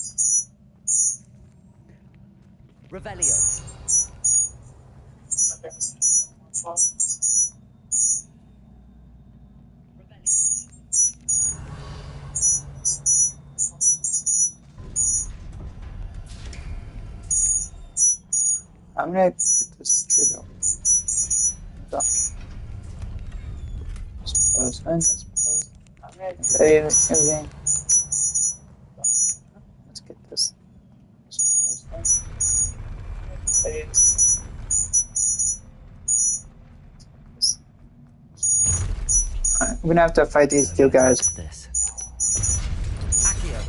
Revelio. So guys, one for it. I'm gonna get this trigger. I'm gonna say everything. Let's get this. We're gonna have to fight these two guys. This. Accio.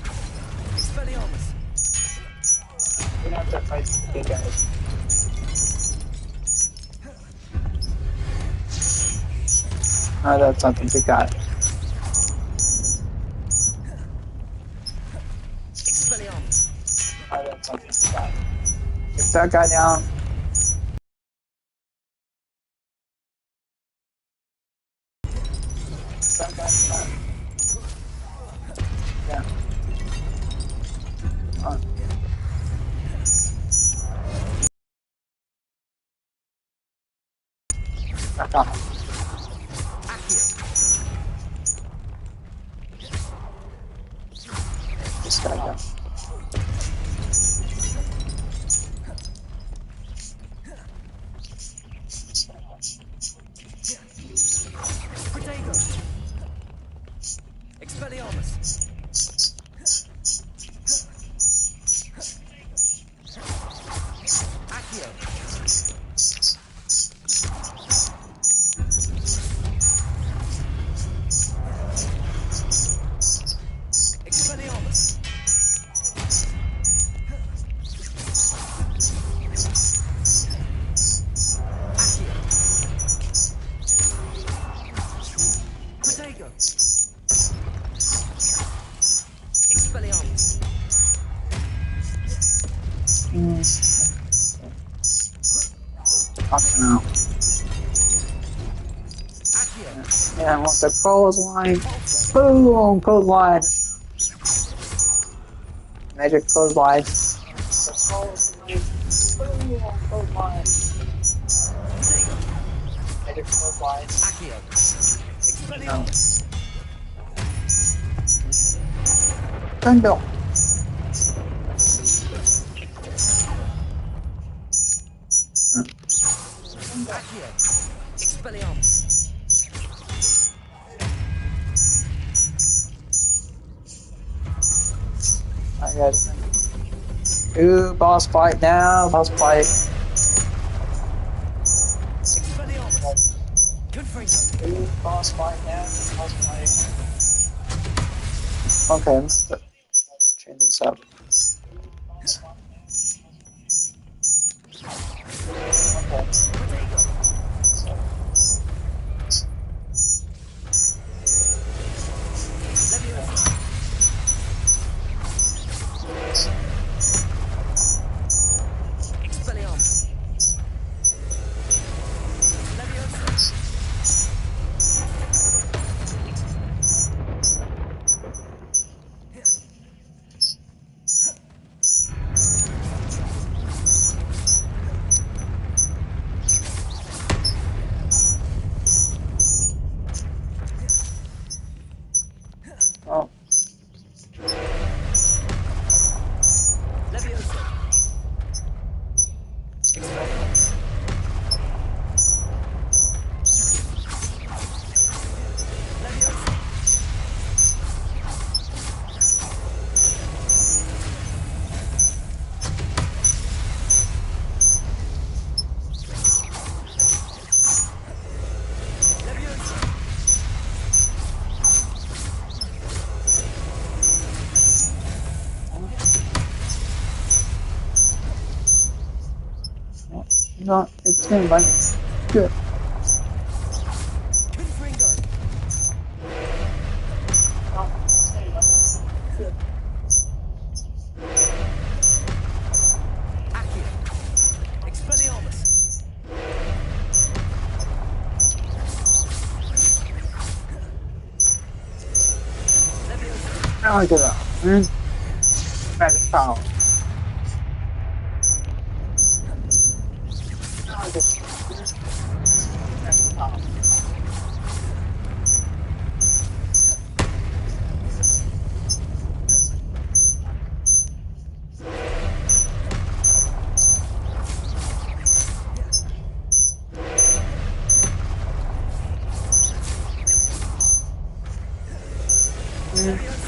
Expelliarmus. We're gonna have to fight these two guys. Oh, that's something we got. Expelliarmus. Oh, that's something we got. Get that guy down. That guy down. Yeah. Back on. This guy down. Protego. Expelliarmus. Accio. Expelliarmus. Accio. Protego. Expelliarmus. Fucking out. Accio. Yeah, with the clothesline. Boom! Clothesline. Magic clothesline. Boom! Clothesline. Magic clothesline. Accio. Expelliarmus. Bundle. Accio. Expelliarmus. I got it. Ooh, boss fight now. Boss fight. Expelliarmus. Confringo. Ooh, boss fight now. Boss fight. Okay, let's change this up. Okay. Protego. Leviosa. Expelliarmus. Leviosa. Oh, Leviosa. Expelliarmus. Leviosa. Leviosa. no, it's gonna run. Good. Confringo. Accio. Expelliarmus. Leviosa. Now I get up. Magic power. Now I get magic power.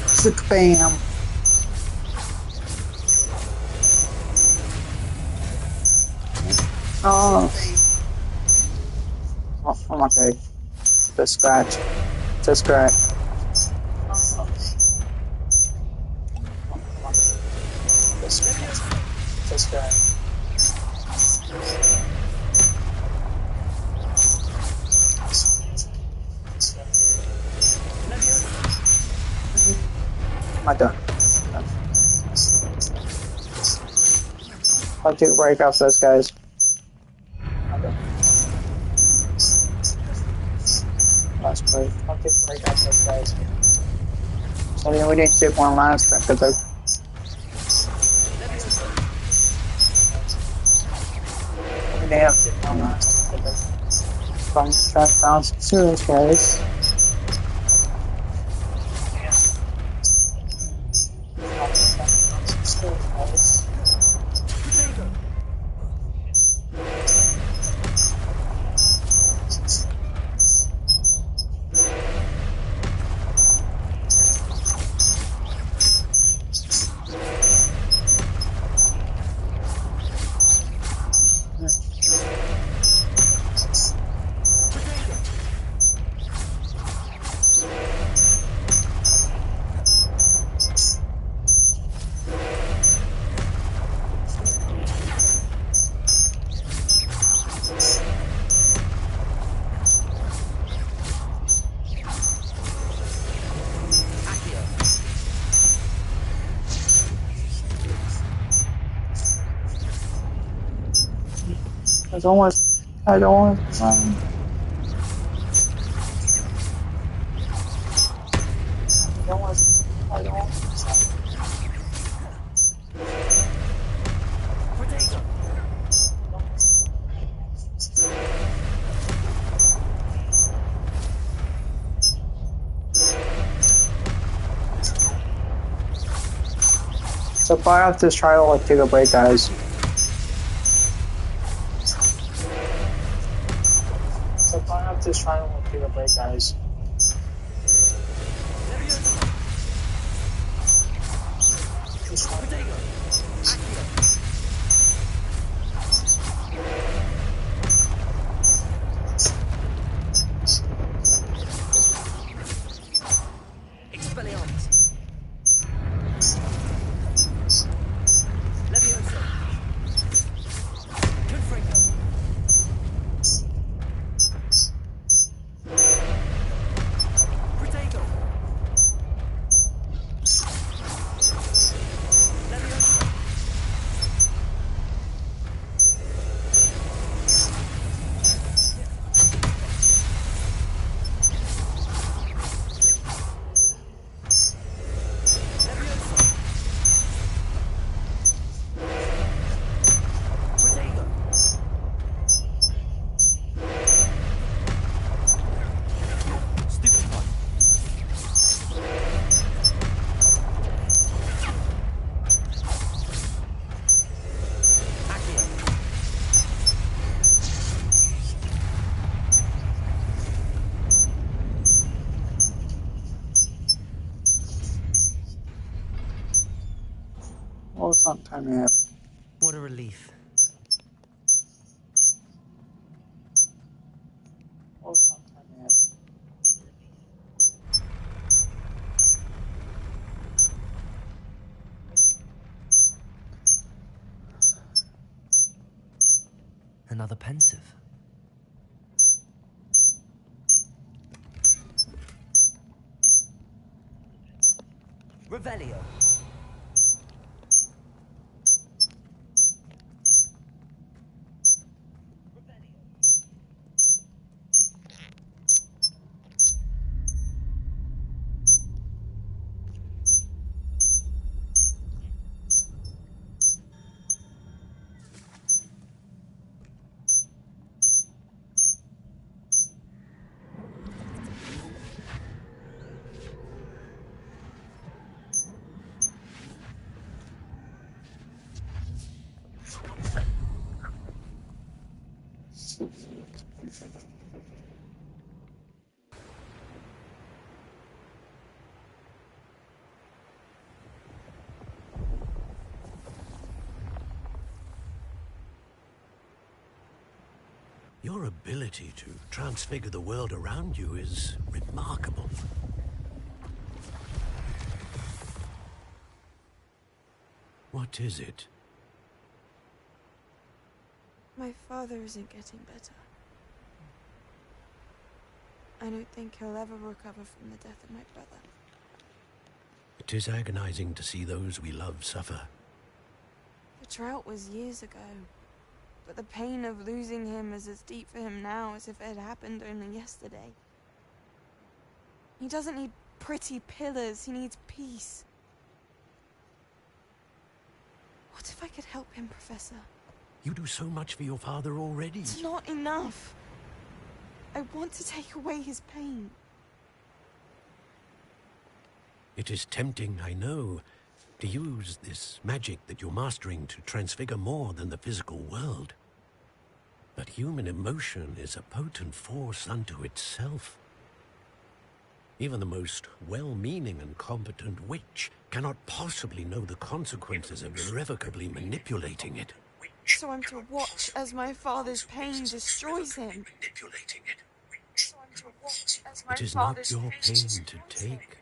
Sick bam. Oh. Oh, I'm okay. The scratch. That's correct. That's correct. Am I done? I'll take a break off those guys. I'm done. Last break. I'll take a break off those guys. So then we need to take one last break because we may have to take one last because I'm trying to sound serious, guys. I don't want. I don't want. I don't want. So far off this trial, let's take a break, guys. So far off this trial, let's take a break, guys. Expelliarmus. Levioso. Confringo. Protego. Levioso. Oh, it's not time yet. What a relief. Oh, it's not time yet. Another pensive. Revelio. Your ability to transfigure the world around you is remarkable. What is it? My father isn't getting better. I don't think he'll ever recover from the death of my brother. It is agonizing to see those we love suffer. The drought was years ago, but the pain of losing him is as deep for him now as if it had happened only yesterday. He doesn't need pretty pillars, he needs peace. What if I could help him, Professor? You do so much for your father already. It's not enough. I want to take away his pain. It is tempting, I know, to use this magic that you're mastering to transfigure more than the physical world. But human emotion is a potent force unto itself. Even the most well-meaning and competent witch cannot possibly know the consequences of irrevocably manipulating it. So I'm to watch as my father's pain destroys him. It is not your pain to take.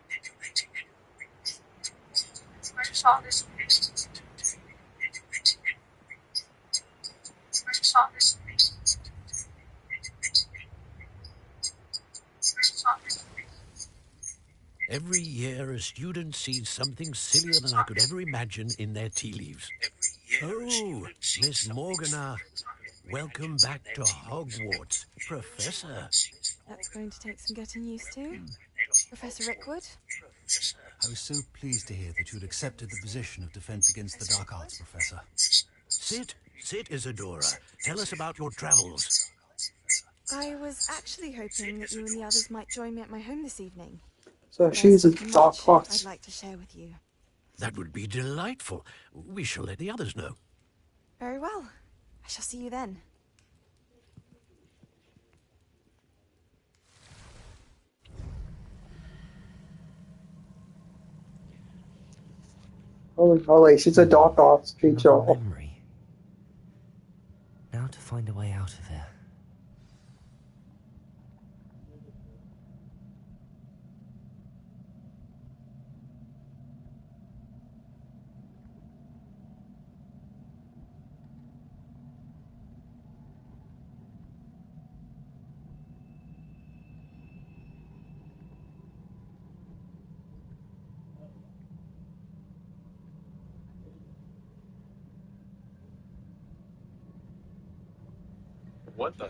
Every year, a student sees something sillier than I could ever imagine in their tea leaves. Oh, Miss Morgana, welcome back to Hogwarts, Professor. That's going to take some getting used to. Professor Rickwood? I was so pleased to hear that you'd accepted the position of Defense Against the Dark Arts, Professor. Sit, Isadora. Tell us about your travels. I was actually hoping that you and the others might join me at my home this evening. So she's a dark I'd horse. like to share with you. That would be delightful. We shall let the others know. Very well. I shall see you then. Holy moly, she's a dark horse creature. Another memory. Now to find a way out of here. What the?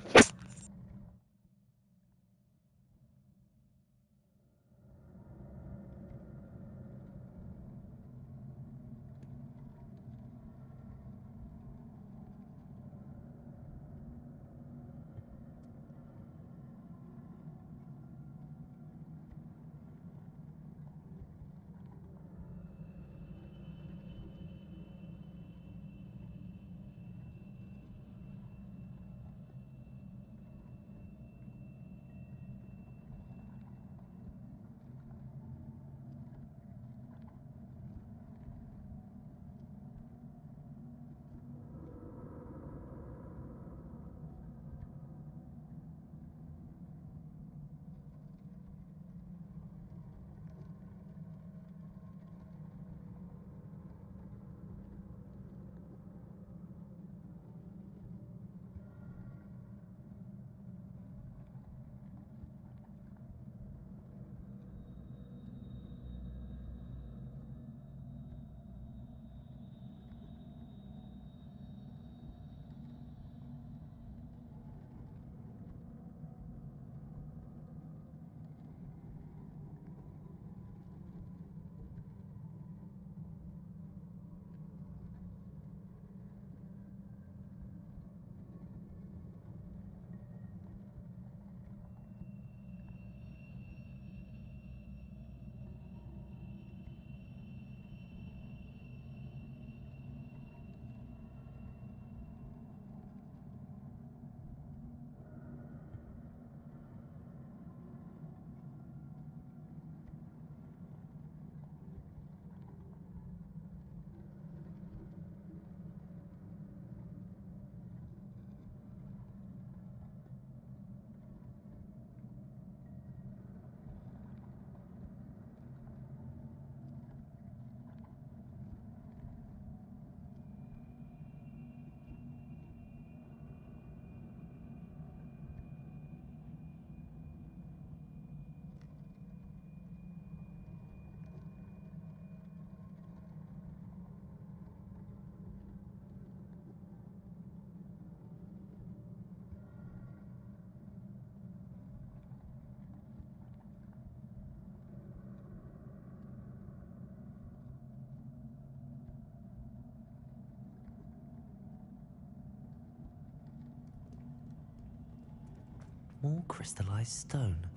More crystallized stone.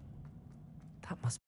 That must...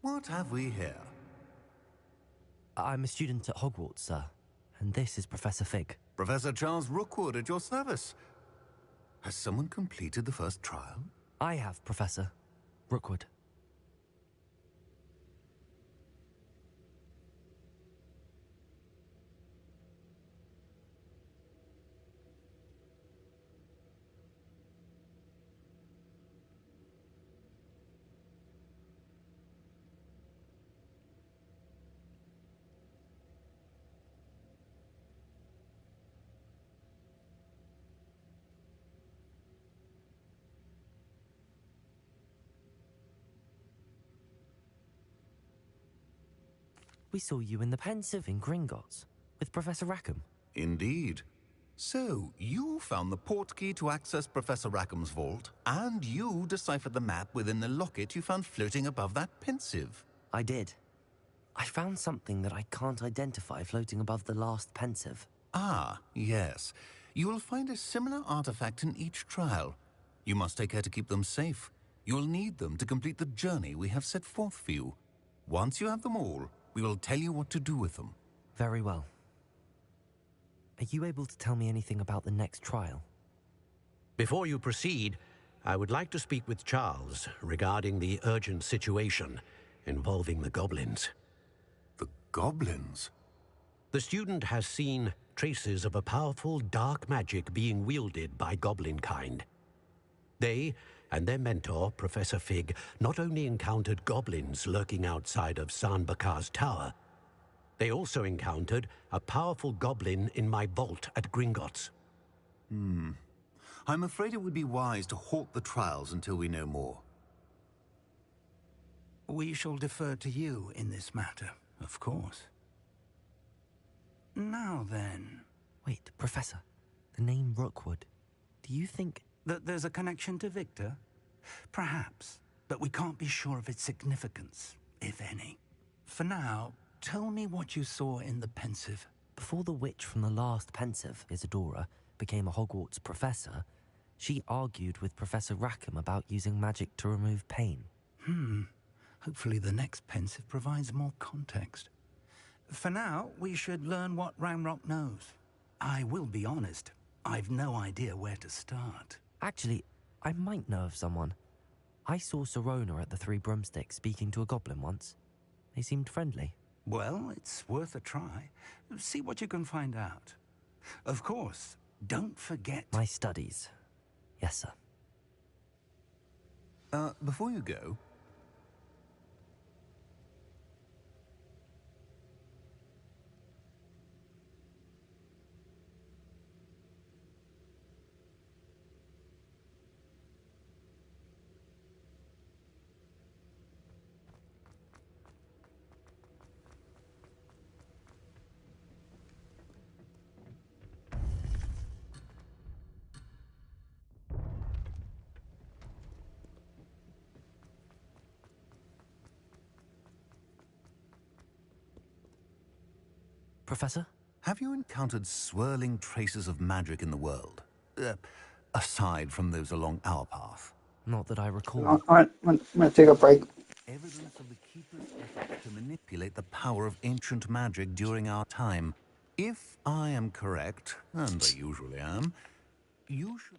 What have we here? I'm a student at Hogwarts, sir. And this is Professor Fig. Professor Charles Rookwood at your service. Has someone completed the first trial? I have, Professor Rookwood. We saw you in the Pensive in Gringotts with Professor Rackham. Indeed. So, you found the portkey to access Professor Rackham's vault, and you deciphered the map within the locket you found floating above that Pensive. I did. I found something that I can't identify floating above the last Pensive. Ah, yes. You will find a similar artifact in each trial. You must take care to keep them safe. You will need them to complete the journey we have set forth for you. Once you have them all, we will tell you what to do with them. Very well. Are you able to tell me anything about the next trial? Before you proceed, I would like to speak with Charles regarding the urgent situation involving the goblins. The goblins? The student has seen traces of a powerful dark magic being wielded by goblin kind. They and their mentor, Professor Fig, not only encountered goblins lurking outside of Sanbakar's tower, they also encountered a powerful goblin in my vault at Gringotts. I'm afraid it would be wise to halt the trials until we know more. We shall defer to you in this matter, of course. Now then... Wait, Professor. The name Rookwood. Do you think... that there's a connection to Victor? Perhaps, but we can't be sure of its significance, if any. For now, tell me what you saw in the Pensive. Before the witch from the last Pensive, Isadora, became a Hogwarts professor, she argued with Professor Rackham about using magic to remove pain. Hopefully the next Pensive provides more context. For now, we should learn what Ranrock knows. I will be honest, I've no idea where to start. Actually, I might know of someone. I saw Sirona at the Three Broomsticks speaking to a goblin once. They seemed friendly. Well, it's worth a try. See what you can find out. Of course, don't forget... My studies. Yes, sir. Before you go... Professor? Have you encountered swirling traces of magic in the world? Aside from those along our path? Not that I recall. I'm gonna take a break. Evidence of the Keeper's effort to manipulate the power of ancient magic during our time. If I am correct, and I usually am, you should...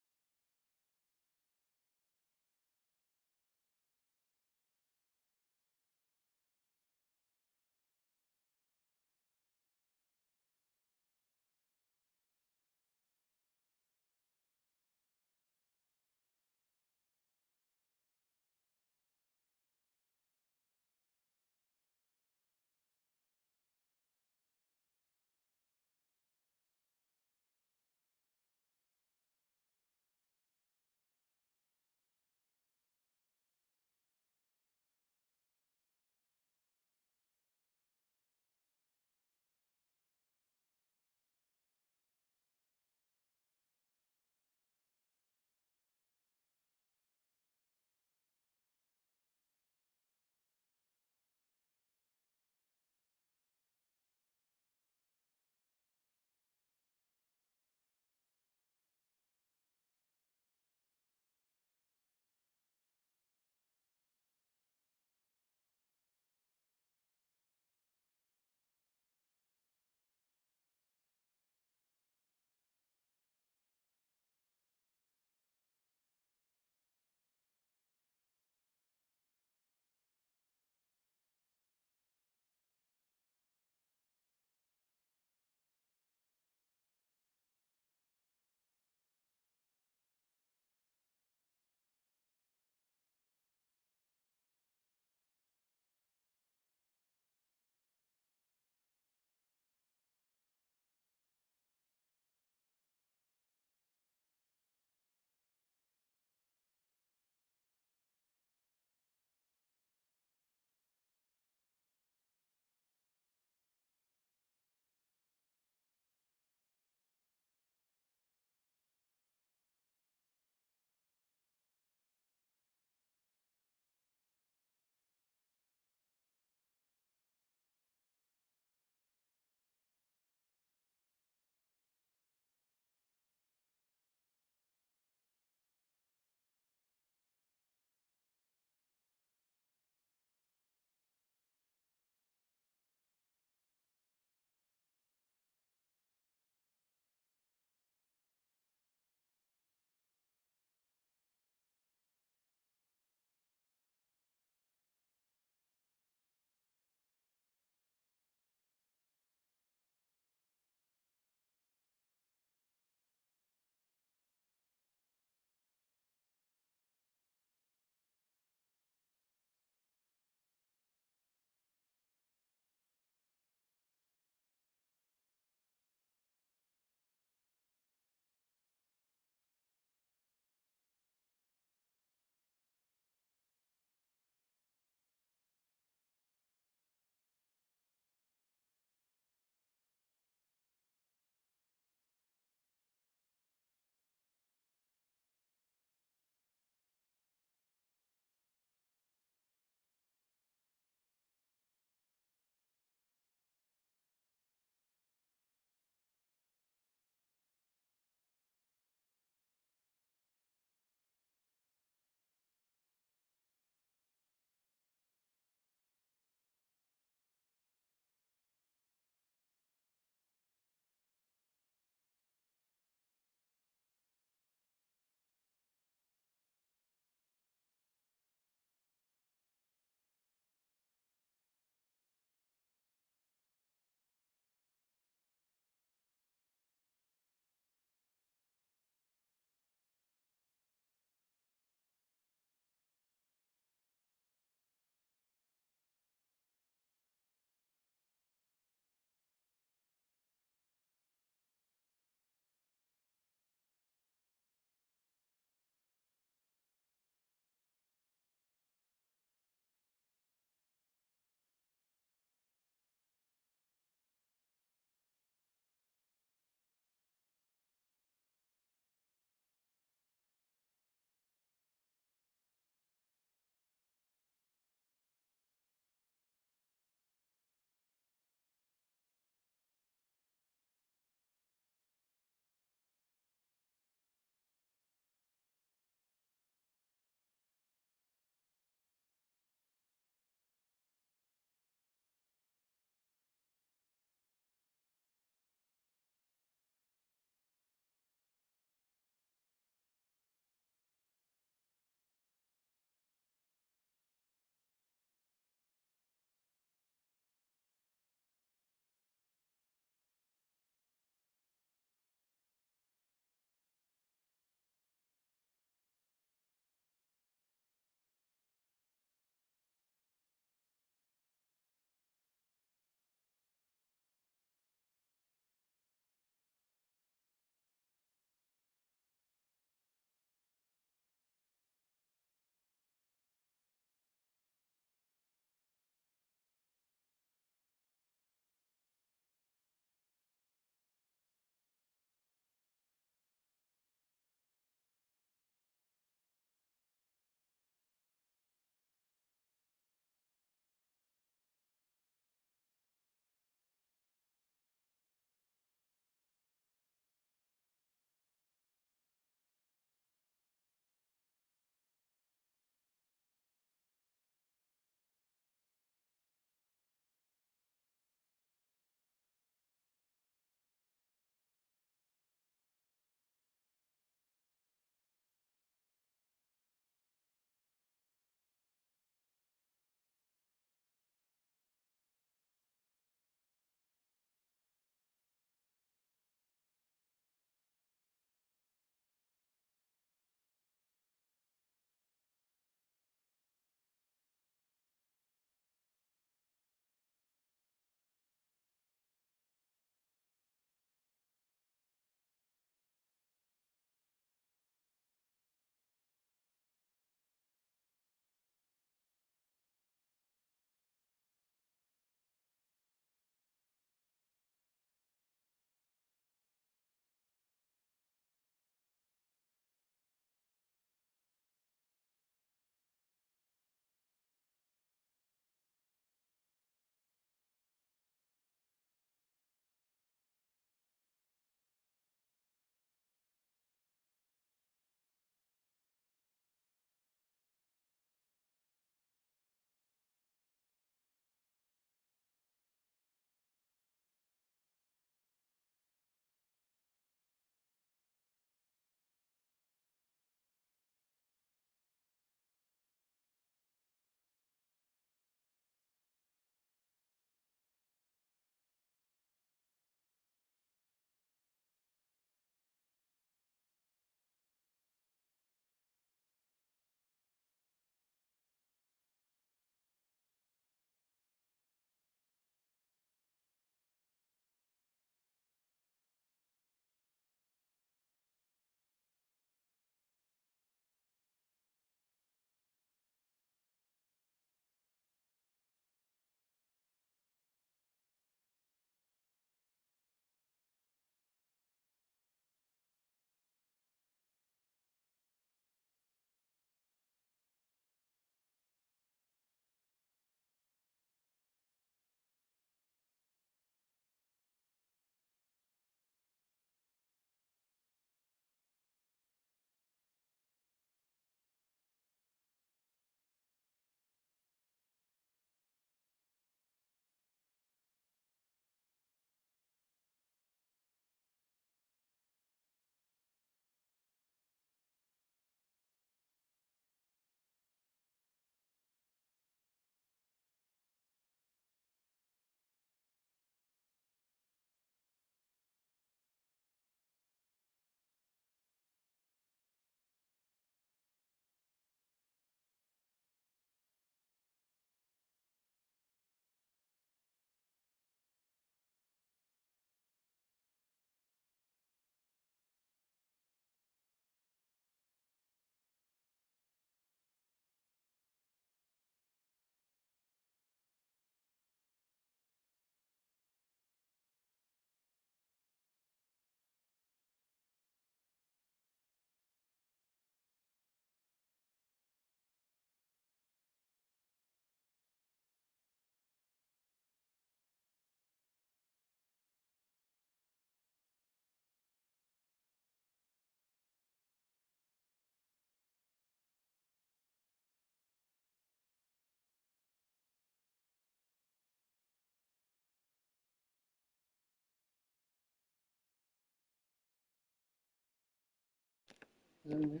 Able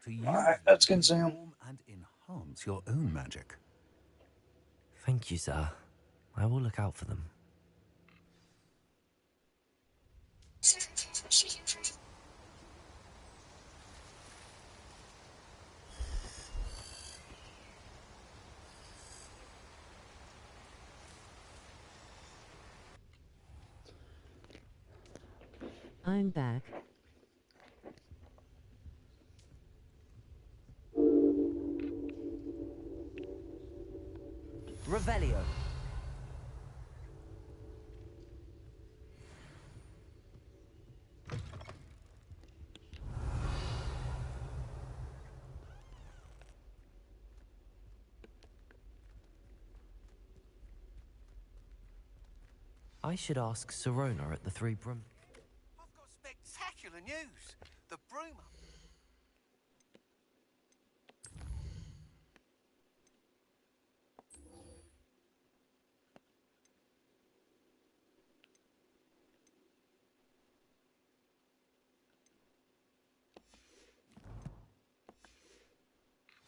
to use Alright, them let's to consume. inform and enhance your own magic. Thank you, sir. I will look out for them. I'm back. Revelio. I should ask Sirona at the Three Broom. I've got spectacular news. The broom.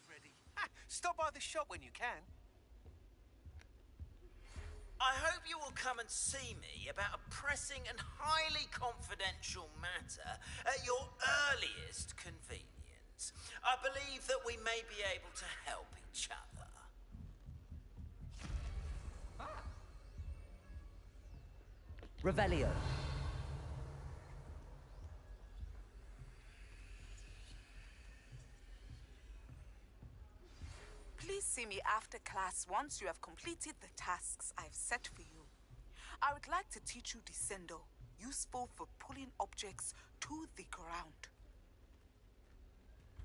Ready. Ha! Stop by the shop when you can. I hope you will come and see me about a pressing and highly confidential matter at your earliest convenience. I believe that we may be able to help each other. Revelio. Please see me after class once you have completed the tasks I've set for you. I would like to teach you Descendo, useful for pulling objects to the ground.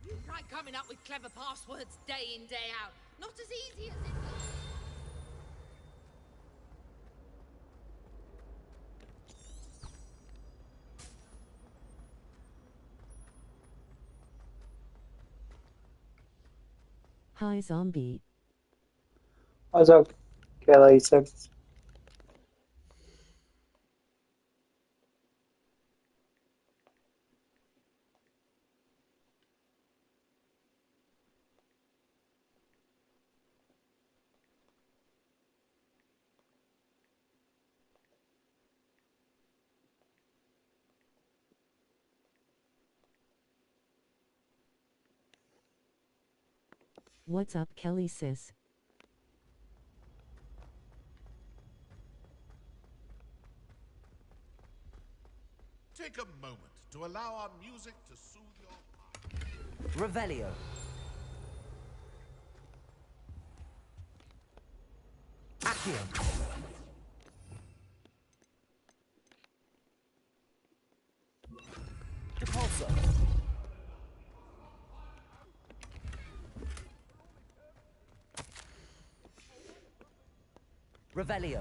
You try coming up with clever passwords day in, day out. Not as easy as it looks. Hi, zombie. What's up, Kelly? Six. What's up, Kelly sis? Take a moment to allow our music to soothe your heart. Revelio. Accio. Depulso. Revelio.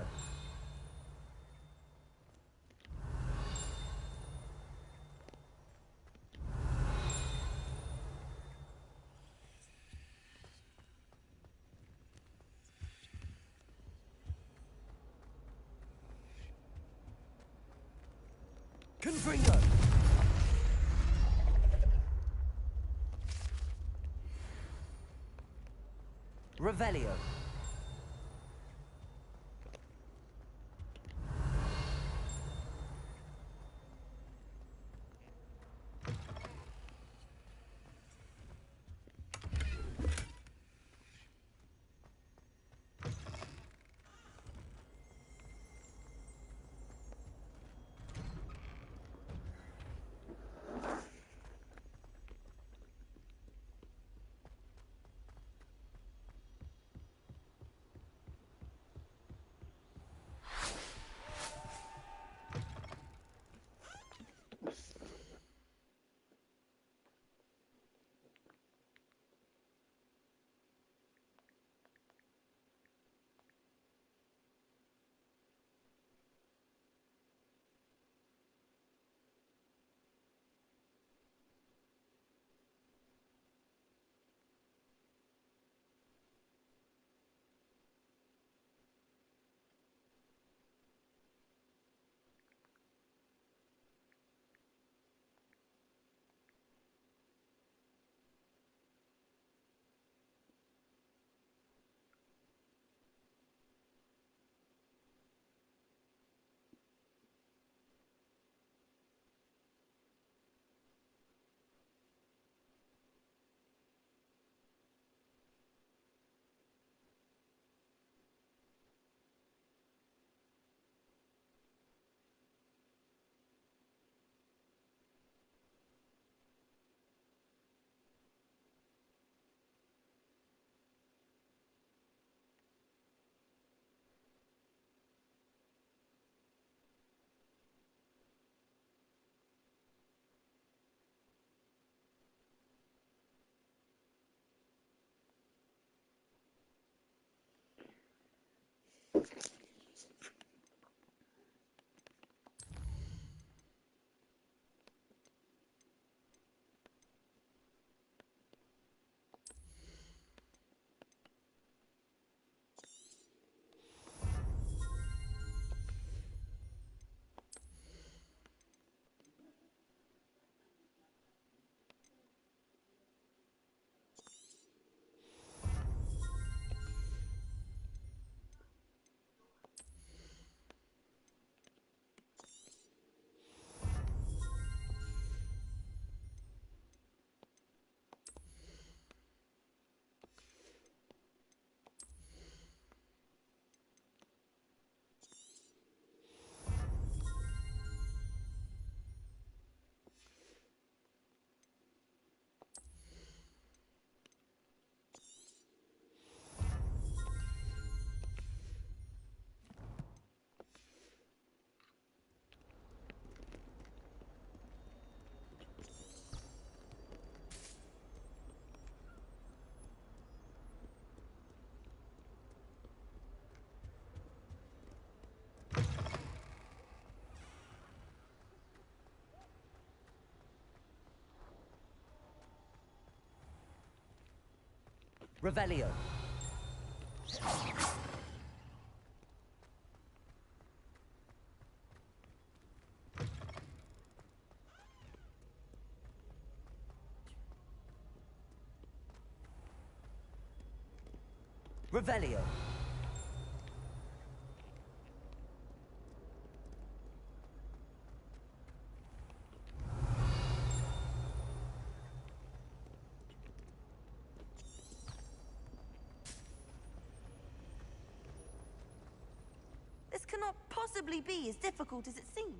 Confringo. Revelio. Revelio. Revelio. This cannot possibly be as difficult as it seems.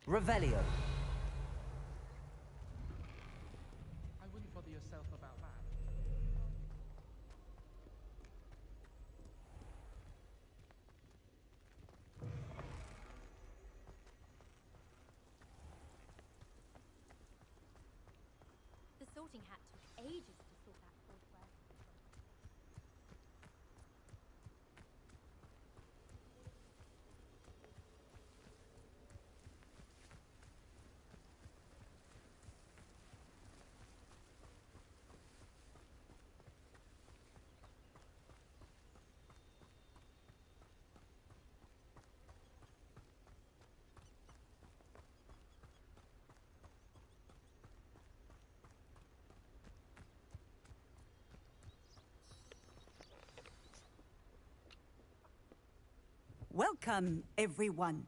Revelio. I wouldn't bother yourself about that. The sorting hat took ages to sort that cordware. Welcome, everyone.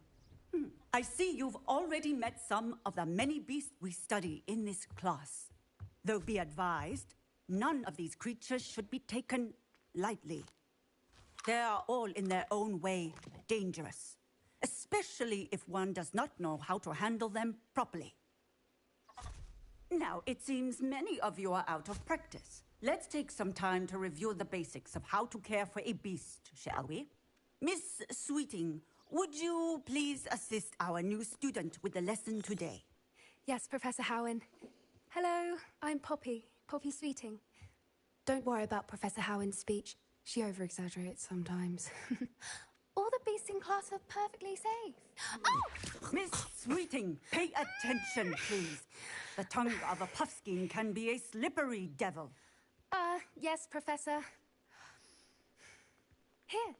I see you've already met some of the many beasts we study in this class. Though be advised, none of these creatures should be taken lightly. They are all in their own way dangerous, especially if one does not know how to handle them properly. Now, it seems many of you are out of practice. Let's take some time to review the basics of how to care for a beast, shall we? Miss Sweeting, would you please assist our new student with the lesson today? Yes, Professor Howen. Hello, I'm Poppy Sweeting. Don't worry about Professor Howen's speech. She over-exaggerates sometimes. All the beasts in class are perfectly safe. Oh! Miss Sweeting, pay attention, please. The tongue of a puffskein can be a slippery devil. Yes, Professor. Here,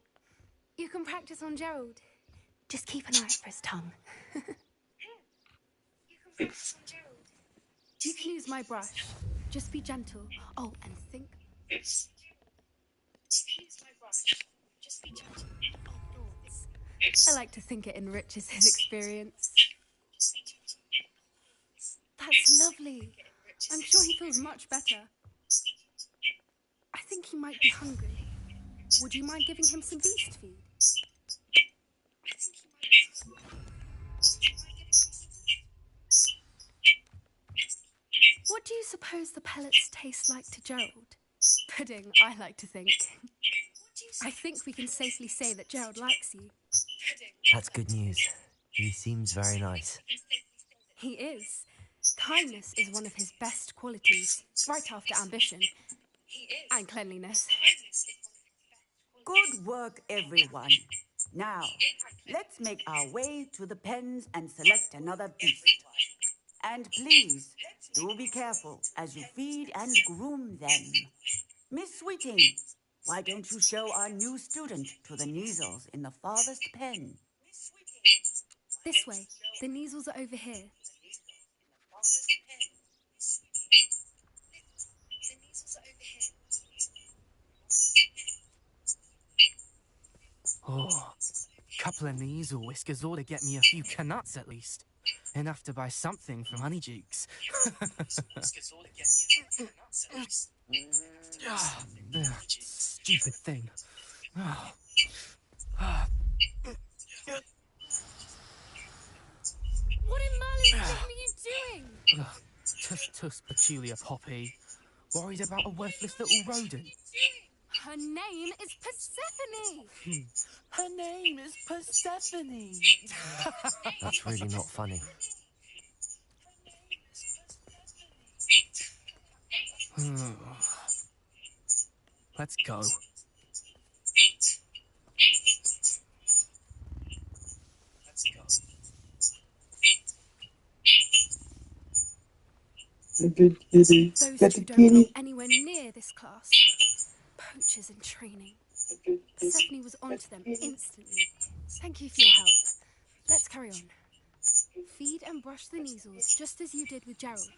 you can practice on Gerald. Just keep an eye out for his tongue. You can use my brush. Just be gentle. Oh, and think. I like to think it enriches his experience. That's lovely. I'm sure he feels much better. I think he might be hungry. Would you mind giving him some beast feed? What do you suppose the pellets taste like to Gerald? Pudding, I like to think. I think we can safely say that Gerald likes you. That's good news. He seems very nice. He is. Kindness is one of his best qualities, right after ambition and cleanliness. Good work, everyone. Now, let's make our way to the pens and select another beast. And please, do be careful as you feed and groom them. Miss Sweeting, why don't you show our new student to the Neasels in the farthest pen? This way. The Neasels are over here. Oh, couple of Neasel whiskers ought to get me a few canuts at least. Enough to buy something from Honeydukes. Stupid thing. What in Merlin's name are you doing? Tuss, peculiar Poppy. Worried about a worthless little rodent. Her name is Persephone. Her name is Persephone. That's really not funny. Let's go. Good kitty. Those Got two the don't belong kitty. anywhere near this class. Poachers in training. Persephone was onto them instantly. Thank you for your help. Let's carry on. Feed and brush the Neasels just as you did with Gerald.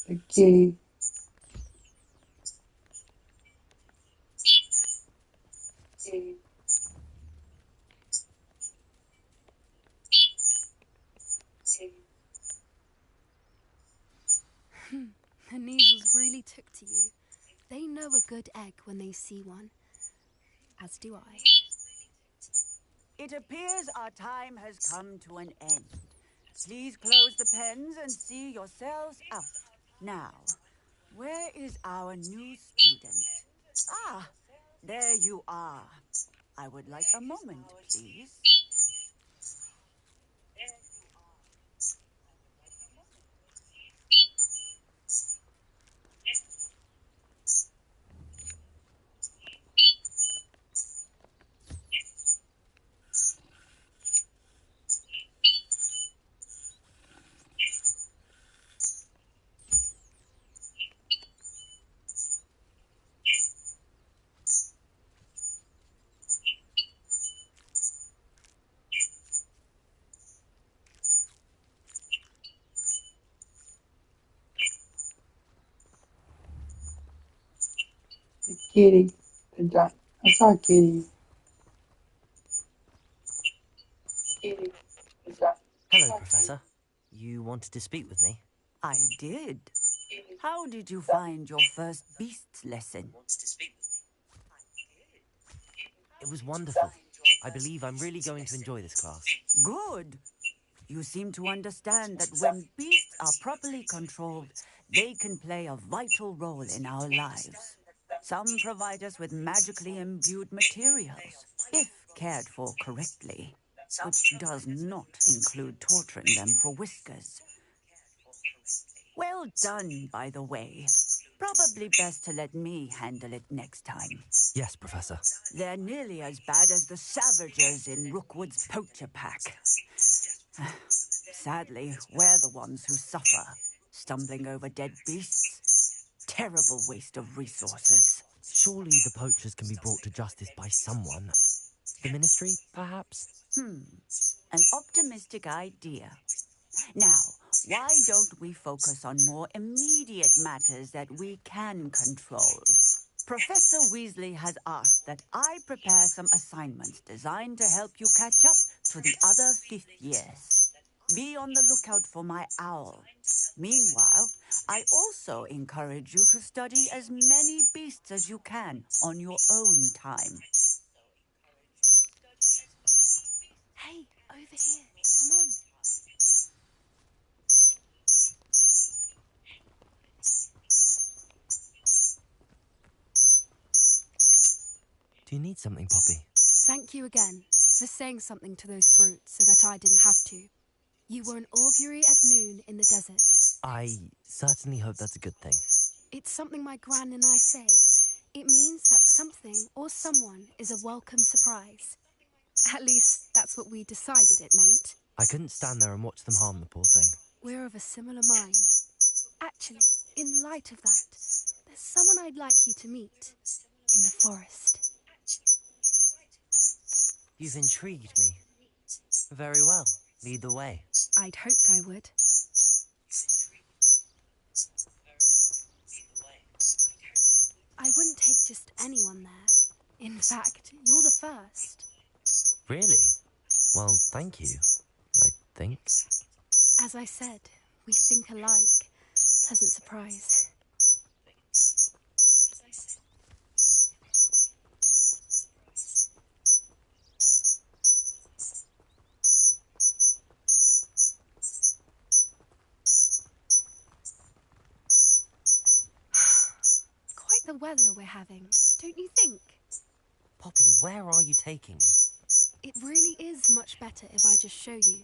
The kitty. The Neasels really took to you. They know a good egg when they see one. As do I. It appears our time has come to an end. Please close the pens and see yourselves out. Now, where is our new student? Ah, there you are. I would like a moment, please. The kitty. The dog. I saw a kitty. Kitty. The dog. Hello, Professor. You wanted to speak with me? I did. How did you find your first beasts lesson? It was wonderful. I believe I'm really going to enjoy this class. Good. You seem to understand that when beasts are properly controlled, they can play a vital role in our lives. Some provide us with magically imbued materials, if cared for correctly, which does not include torturing them for whiskers. Well done, by the way. Probably best to let me handle it next time. Yes, Professor. They're nearly as bad as the savages in Rookwood's poacher pack. Sadly, we're the ones who suffer, stumbling over dead beasts. Terrible waste of resources. Surely the poachers can be brought to justice by someone. The Ministry, perhaps? An optimistic idea. Now, why don't we focus on more immediate matters that we can control? Professor Weasley has asked that I prepare some assignments designed to help you catch up to the other fifth years. Be on the lookout for my owl. Meanwhile, I also encourage you to study as many beasts as you can on your own time. Hey, over here. Come on. Do you need something, Poppy? Thank you again for saying something to those brutes so that I didn't have to. You were an augury at noon in the desert. I certainly hope that's a good thing. It's something my gran and I say. It means that something or someone is a welcome surprise. At least, that's what we decided it meant. I couldn't stand there and watch them harm the poor thing. We're of a similar mind. Actually, in light of that, there's someone I'd like you to meet in the forest. You've intrigued me. Very well. Lead the way. I'd hoped I would. I wouldn't take just anyone there. In fact, you're the first. Really? Well, thank you, I think. As I said, we think alike. Pleasant surprise. Quite the weather we're having, don't you think? Poppy, where are you taking me? It really is much better if I just show you.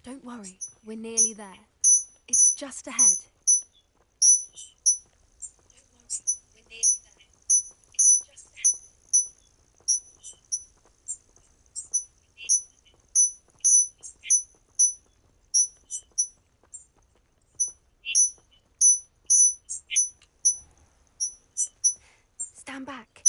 Don't worry, we're nearly there. It's just ahead. Stand back.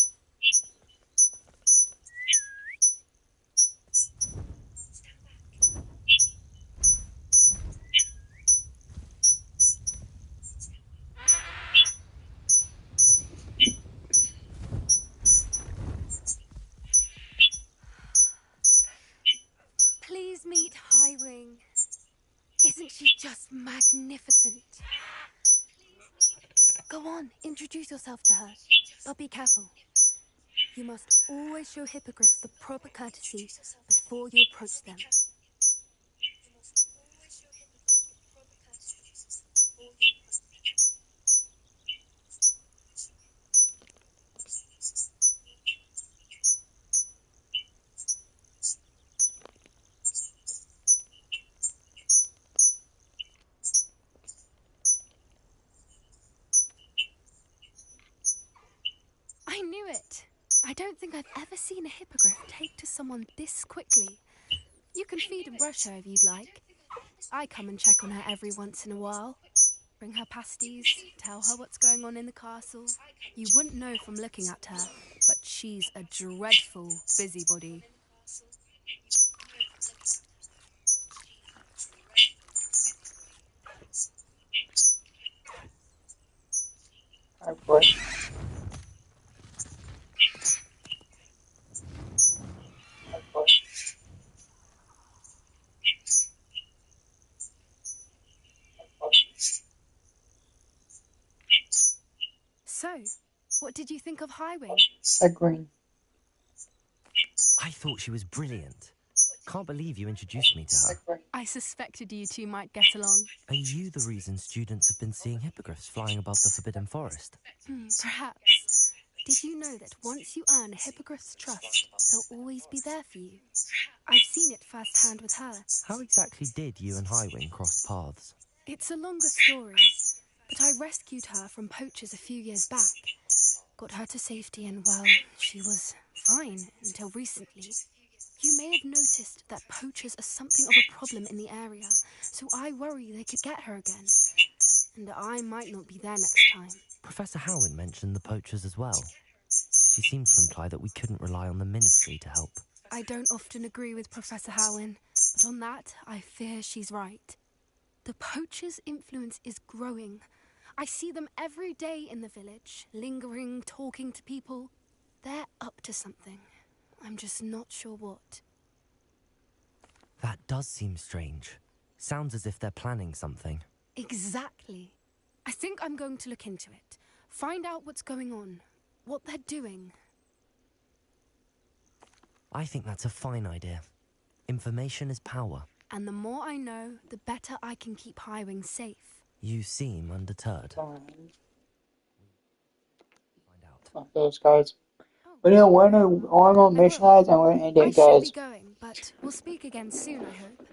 Please meet Highwing. Isn't she just magnificent? Go on, introduce yourself to her. But be careful. You must always show hippogriffs the proper courtesy before you approach them. I knew it. I don't think I've ever seen a hippogriff take to someone this quickly. You can feed and brush her if you'd like. I come and check on her every once in a while. Bring her pasties, tell her what's going on in the castle. You wouldn't know from looking at her, but she's a dreadful busybody. So, what did you think of Highwing? Agree. I thought she was brilliant. Can't believe you introduced me to her. I suspected you two might get along. Are you the reason students have been seeing hippogriffs flying above the Forbidden Forest? Perhaps. Did you know that once you earn a hippogriff's trust, they'll always be there for you? I've seen it firsthand with her. How exactly did you and Highwing cross paths? It's a longer story, but I rescued her from poachers a few years back. Got her to safety and, well, she was fine until recently. You may have noticed that poachers are something of a problem in the area, so I worry they could get her again. And I might not be there next time. Professor Howin mentioned the poachers as well. She seemed to imply that we couldn't rely on the ministry to help. I don't often agree with Professor Howin, but on that, I fear she's right. The poachers' influence is growing. I see them every day in the village, lingering, talking to people. They're up to something. I'm just not sure what. That does seem strange. Sounds as if they're planning something. Exactly. I think I'm going to look into it. Find out what's going on, what they're doing. I think that's a fine idea. Information is power. And the more I know, the better I can keep Highwing safe. You seem undeterred. Fuck those guys. We didn't win an armor mission, guys, and we're gonna end I it, should be guys. going, but we'll speak again soon, I hope.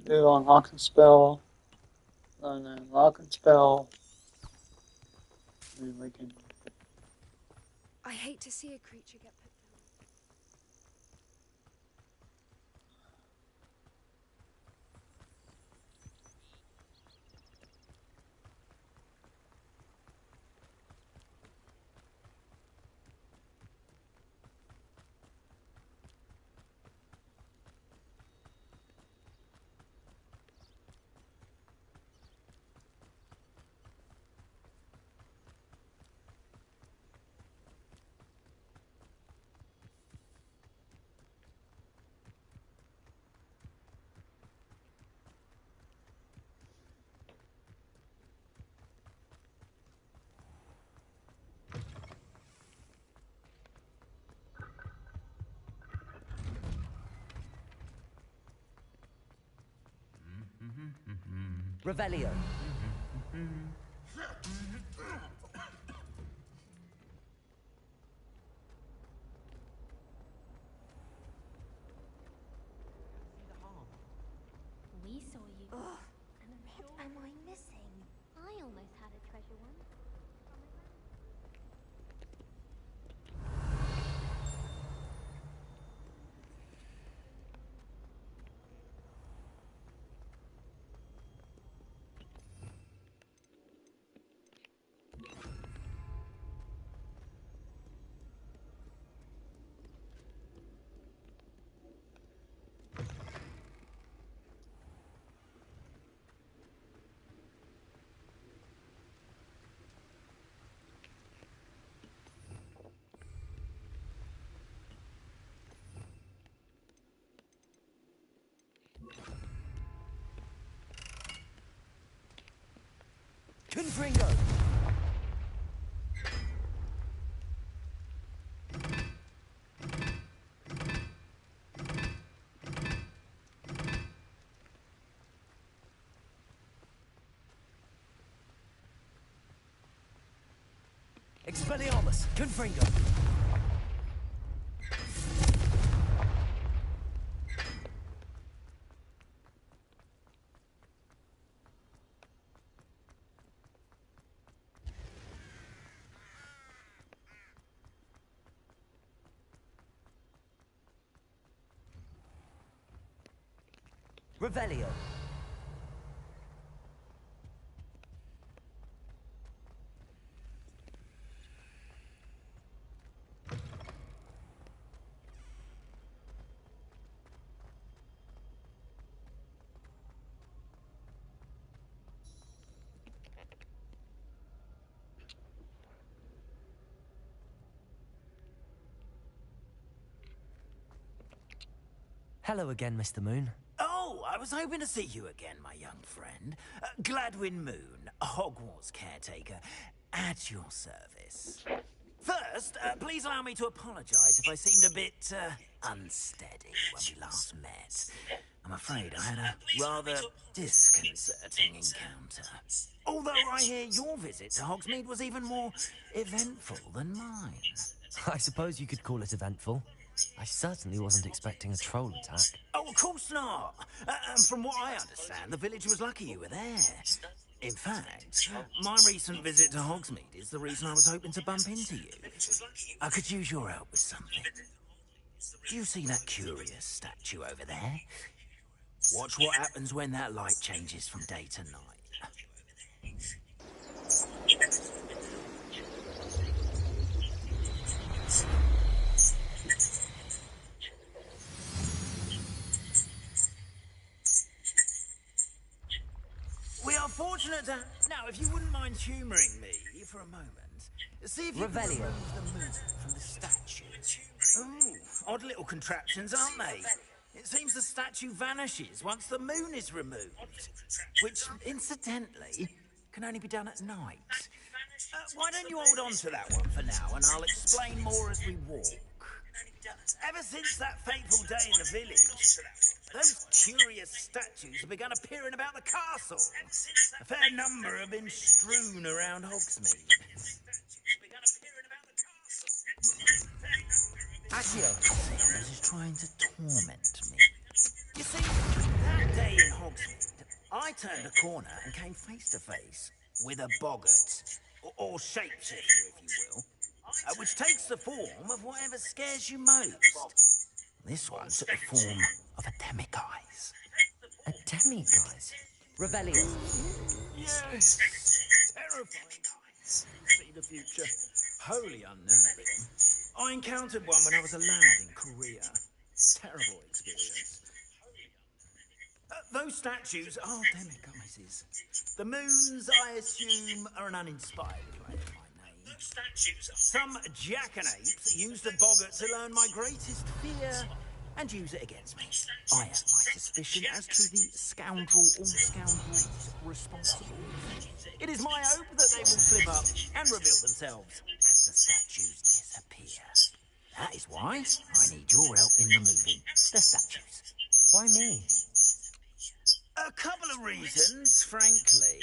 Do unlock and spell, and then unlock and spell, and then we can. I hate to see a creature get put down. Revelio. We saw you. And what am I missing? I almost had a treasure once. Confringo! Expelliarmus! Confringo! Revelio. Hello again, Mr. Moon. Oh, I was hoping to see you again, my young friend. Gladwin Moon, Hogwarts caretaker, at your service. First, please allow me to apologize if I seemed a bit unsteady when we last met. I'm afraid I had a rather disconcerting encounter. Although I hear your visit to Hogsmeade was even more eventful than mine. I suppose you could call it eventful. I certainly wasn't expecting a troll attack. Oh, of course not. From what I understand, the village was lucky you were there. In fact, my recent visit to Hogsmeade is the reason I was hoping to bump into you. I could use your help with something. Do you see that curious statue over there? Watch what happens when that light changes from day to night. We Now, if you wouldn't mind humouring me for a moment, see if you can Revelio. remove the moon from the statue. Ooh, odd little contraptions, aren't they? It seems the statue vanishes once the moon is removed, which, incidentally, can only be done at night. Why don't you hold on to that one for now, and I'll explain more as we walk. Ever since that fateful day in the village, those curious statues have begun appearing about the castle. A fair number have been strewn around Hogsmeade. Accio is trying to torment me. You see, that day in Hogsmeade, I turned a corner and came face to face with a boggart, or shapeshifter, if you will, which takes the form of whatever scares you most. This one took the form of a demiguise. A demiguise? Revelio. Yes, terrifying. See the future. Wholly unnerving. I encountered one when I was a lad in Korea. Terrible experience. Those statues are demiguises. The moons, I assume, are an uninspired play of my name. Some jackanapes used the boggart to learn my greatest fear and use it against me. I have my suspicion as to the scoundrel or scoundrels responsible. It is my hope that they will slip up and reveal themselves as the statues disappear. That is why I need your help in removing the statues. Why me? A couple of reasons, frankly.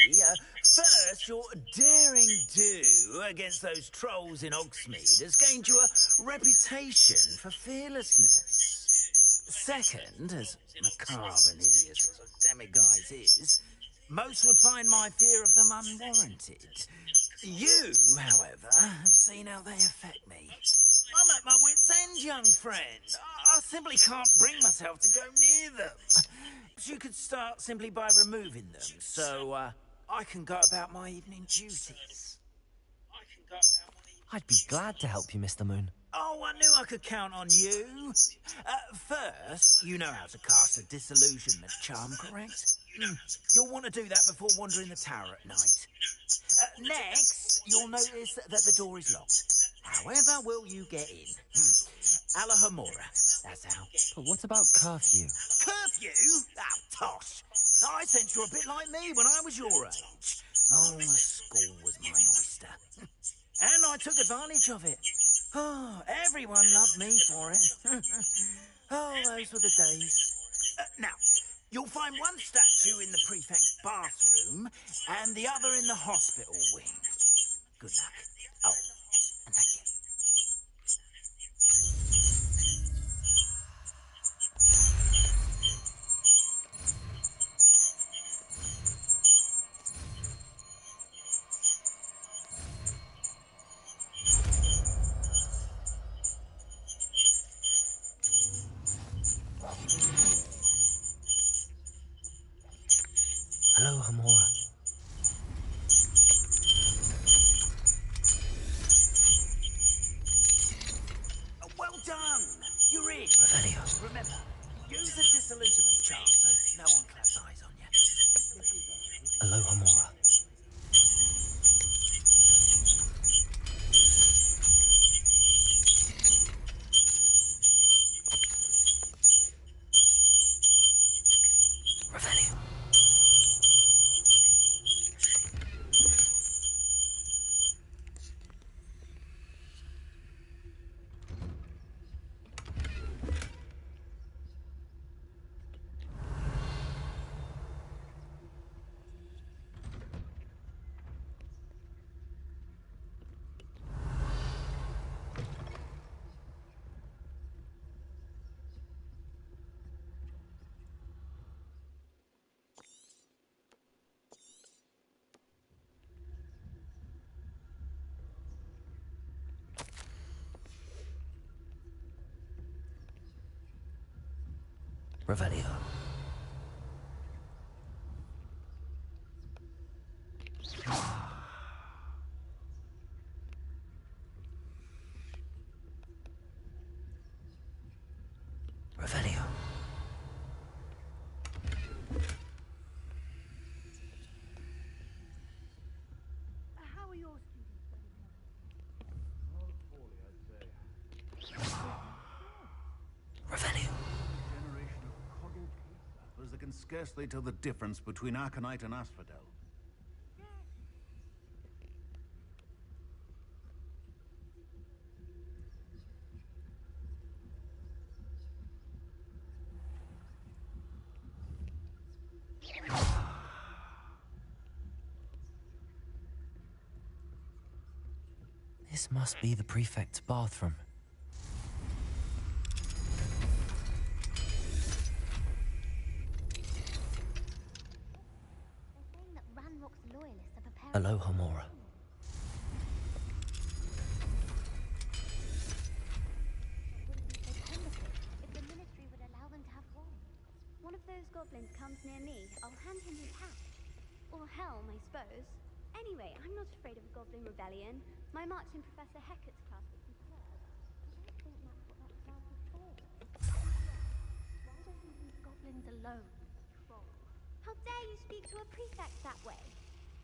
First, your daring do against those trolls in Hogsmeade has gained you a reputation for fearlessness. Second, as macabre and hideous as a demiguise is, most would find my fear of them unwarranted. You, however, have seen how they affect me. I'm at my wit's end, young friend. I simply can't bring myself to go near them. You could start simply by removing them, so I can go about my evening duties. I'd be glad to help you, Mr. Moon. Oh, I knew I could count on you. First, you know how to cast a disillusionment charm, correct? You'll want to do that before wandering the tower at night. Next, you'll notice that the door is locked. However will you get in? Alahomora, that's how. But what about curfew? Curfew? Oh, tosh. I sense you're a bit like me when I was your age. Oh, the school was my oyster. And I took advantage of it. Oh, everyone loved me for it. Oh, those were the days. Now, you'll find one statue in the prefect's bathroom and the other in the hospital wing. Good luck. Oh, and thank you. Hello, Hamora. Well done. You're in. Revelio. Remember, use the disillusionment charm so no one claps eyes on you. Hello, Hamora. Revelio. Revelio. Revelio. scarcely tell the difference between aconite and asphodel. This must be the prefect's bathroom. Aloha, Mora. If the ministry would allow them to have one. One of those goblins comes near me, I'll hand him his hat. Or helm, I suppose. Anyway, I'm not afraid of a goblin rebellion. My march in Professor Hecat's class was superb. I don't think that's what that class is for. Why don't you leave goblins alone, troll? How dare you speak to a prefect that way?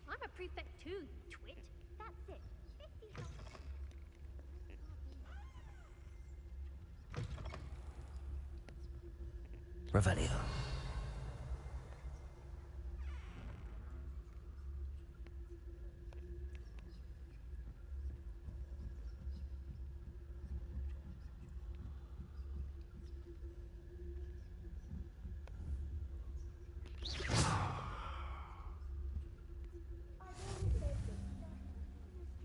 I'm a prefect too, you twit. That's it. 50 Revelio.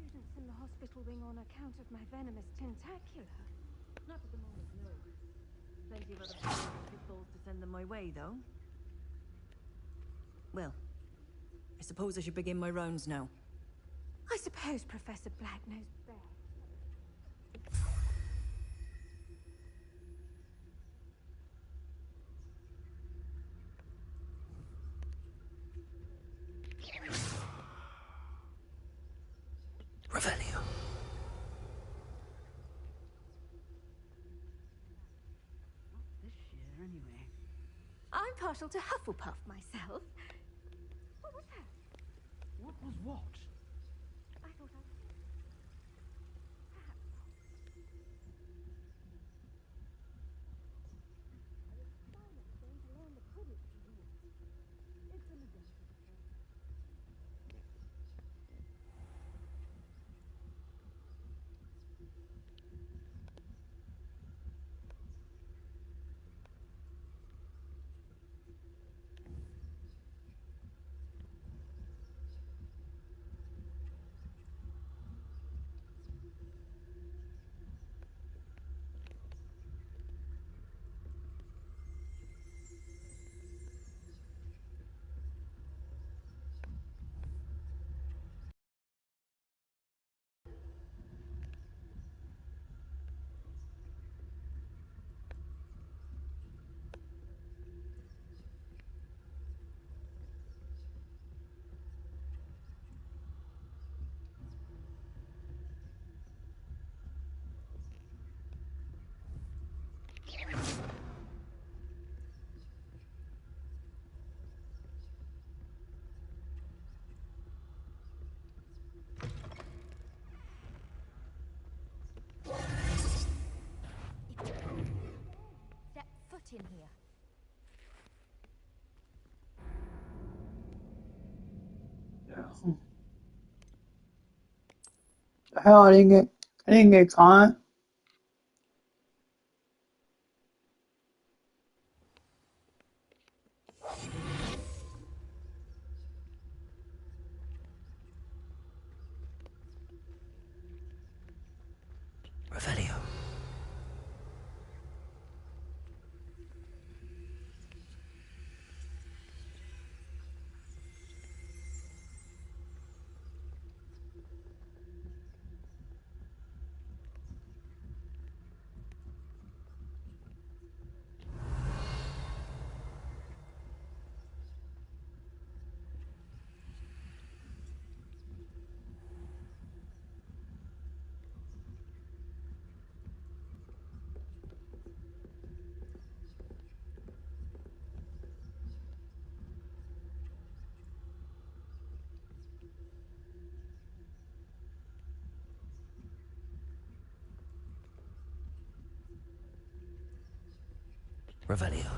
Students in the hospital wing on account of my venomous tentacula. Not at the moment, no. Plenty of other pitfalls to send them my way, though. Well, I suppose I should begin my rounds now. I suppose Professor Black knows best. Revelio. This year, anyway. I'm partial to Hufflepuff myself. What was that? What was what? I thought I... Step foot in here. The hell, I didn't get caught. Revelio. Revelio.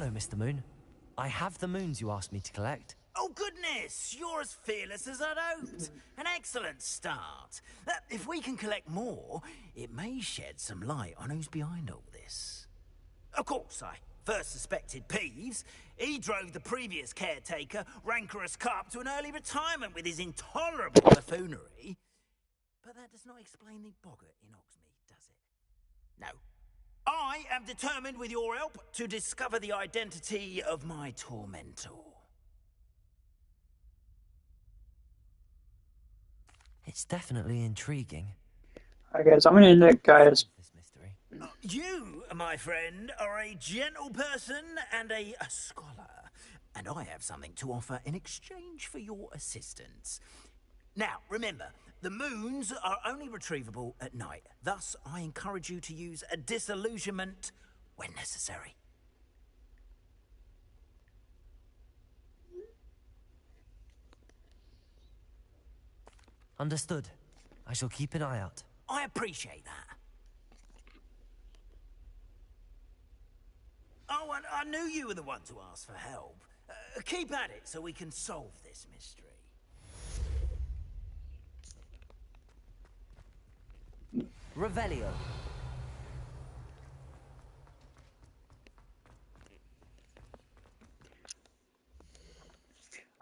Hello, Mr. Moon. I have the moons you asked me to collect. Oh, goodness! You're as fearless as I'd hoped. An excellent start. If we can collect more, it may shed some light on who's behind all this. Of course, I first suspected Peeves. He drove the previous caretaker, Rancorous Carp, to an early retirement with his intolerable buffoonery. But that does not explain the boggart in Hogsmeade, does it? No. I am determined, with your help, to discover the identity of my tormentor. It's definitely intriguing. I guess I'm gonna look, guys. You, my friend, are a gentle person and a scholar, and I have something to offer in exchange for your assistance. Now, remember, the moons are only retrievable at night. Thus, I encourage you to use a disillusionment when necessary. Understood. I shall keep an eye out. I appreciate that. Oh, and I knew you were the one to ask for help. Keep at it so we can solve this mystery. Revelio.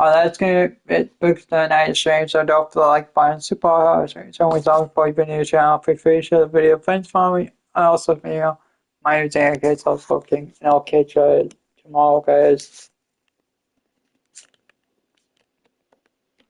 Oh, that's gonna it books the night stream, so don't feel like buying super hard. It's always on for your new channel. Feel free to share the video. Thanks for me. And also, my name is Aaron Gates. I was looking, and I'll catch you tomorrow, guys.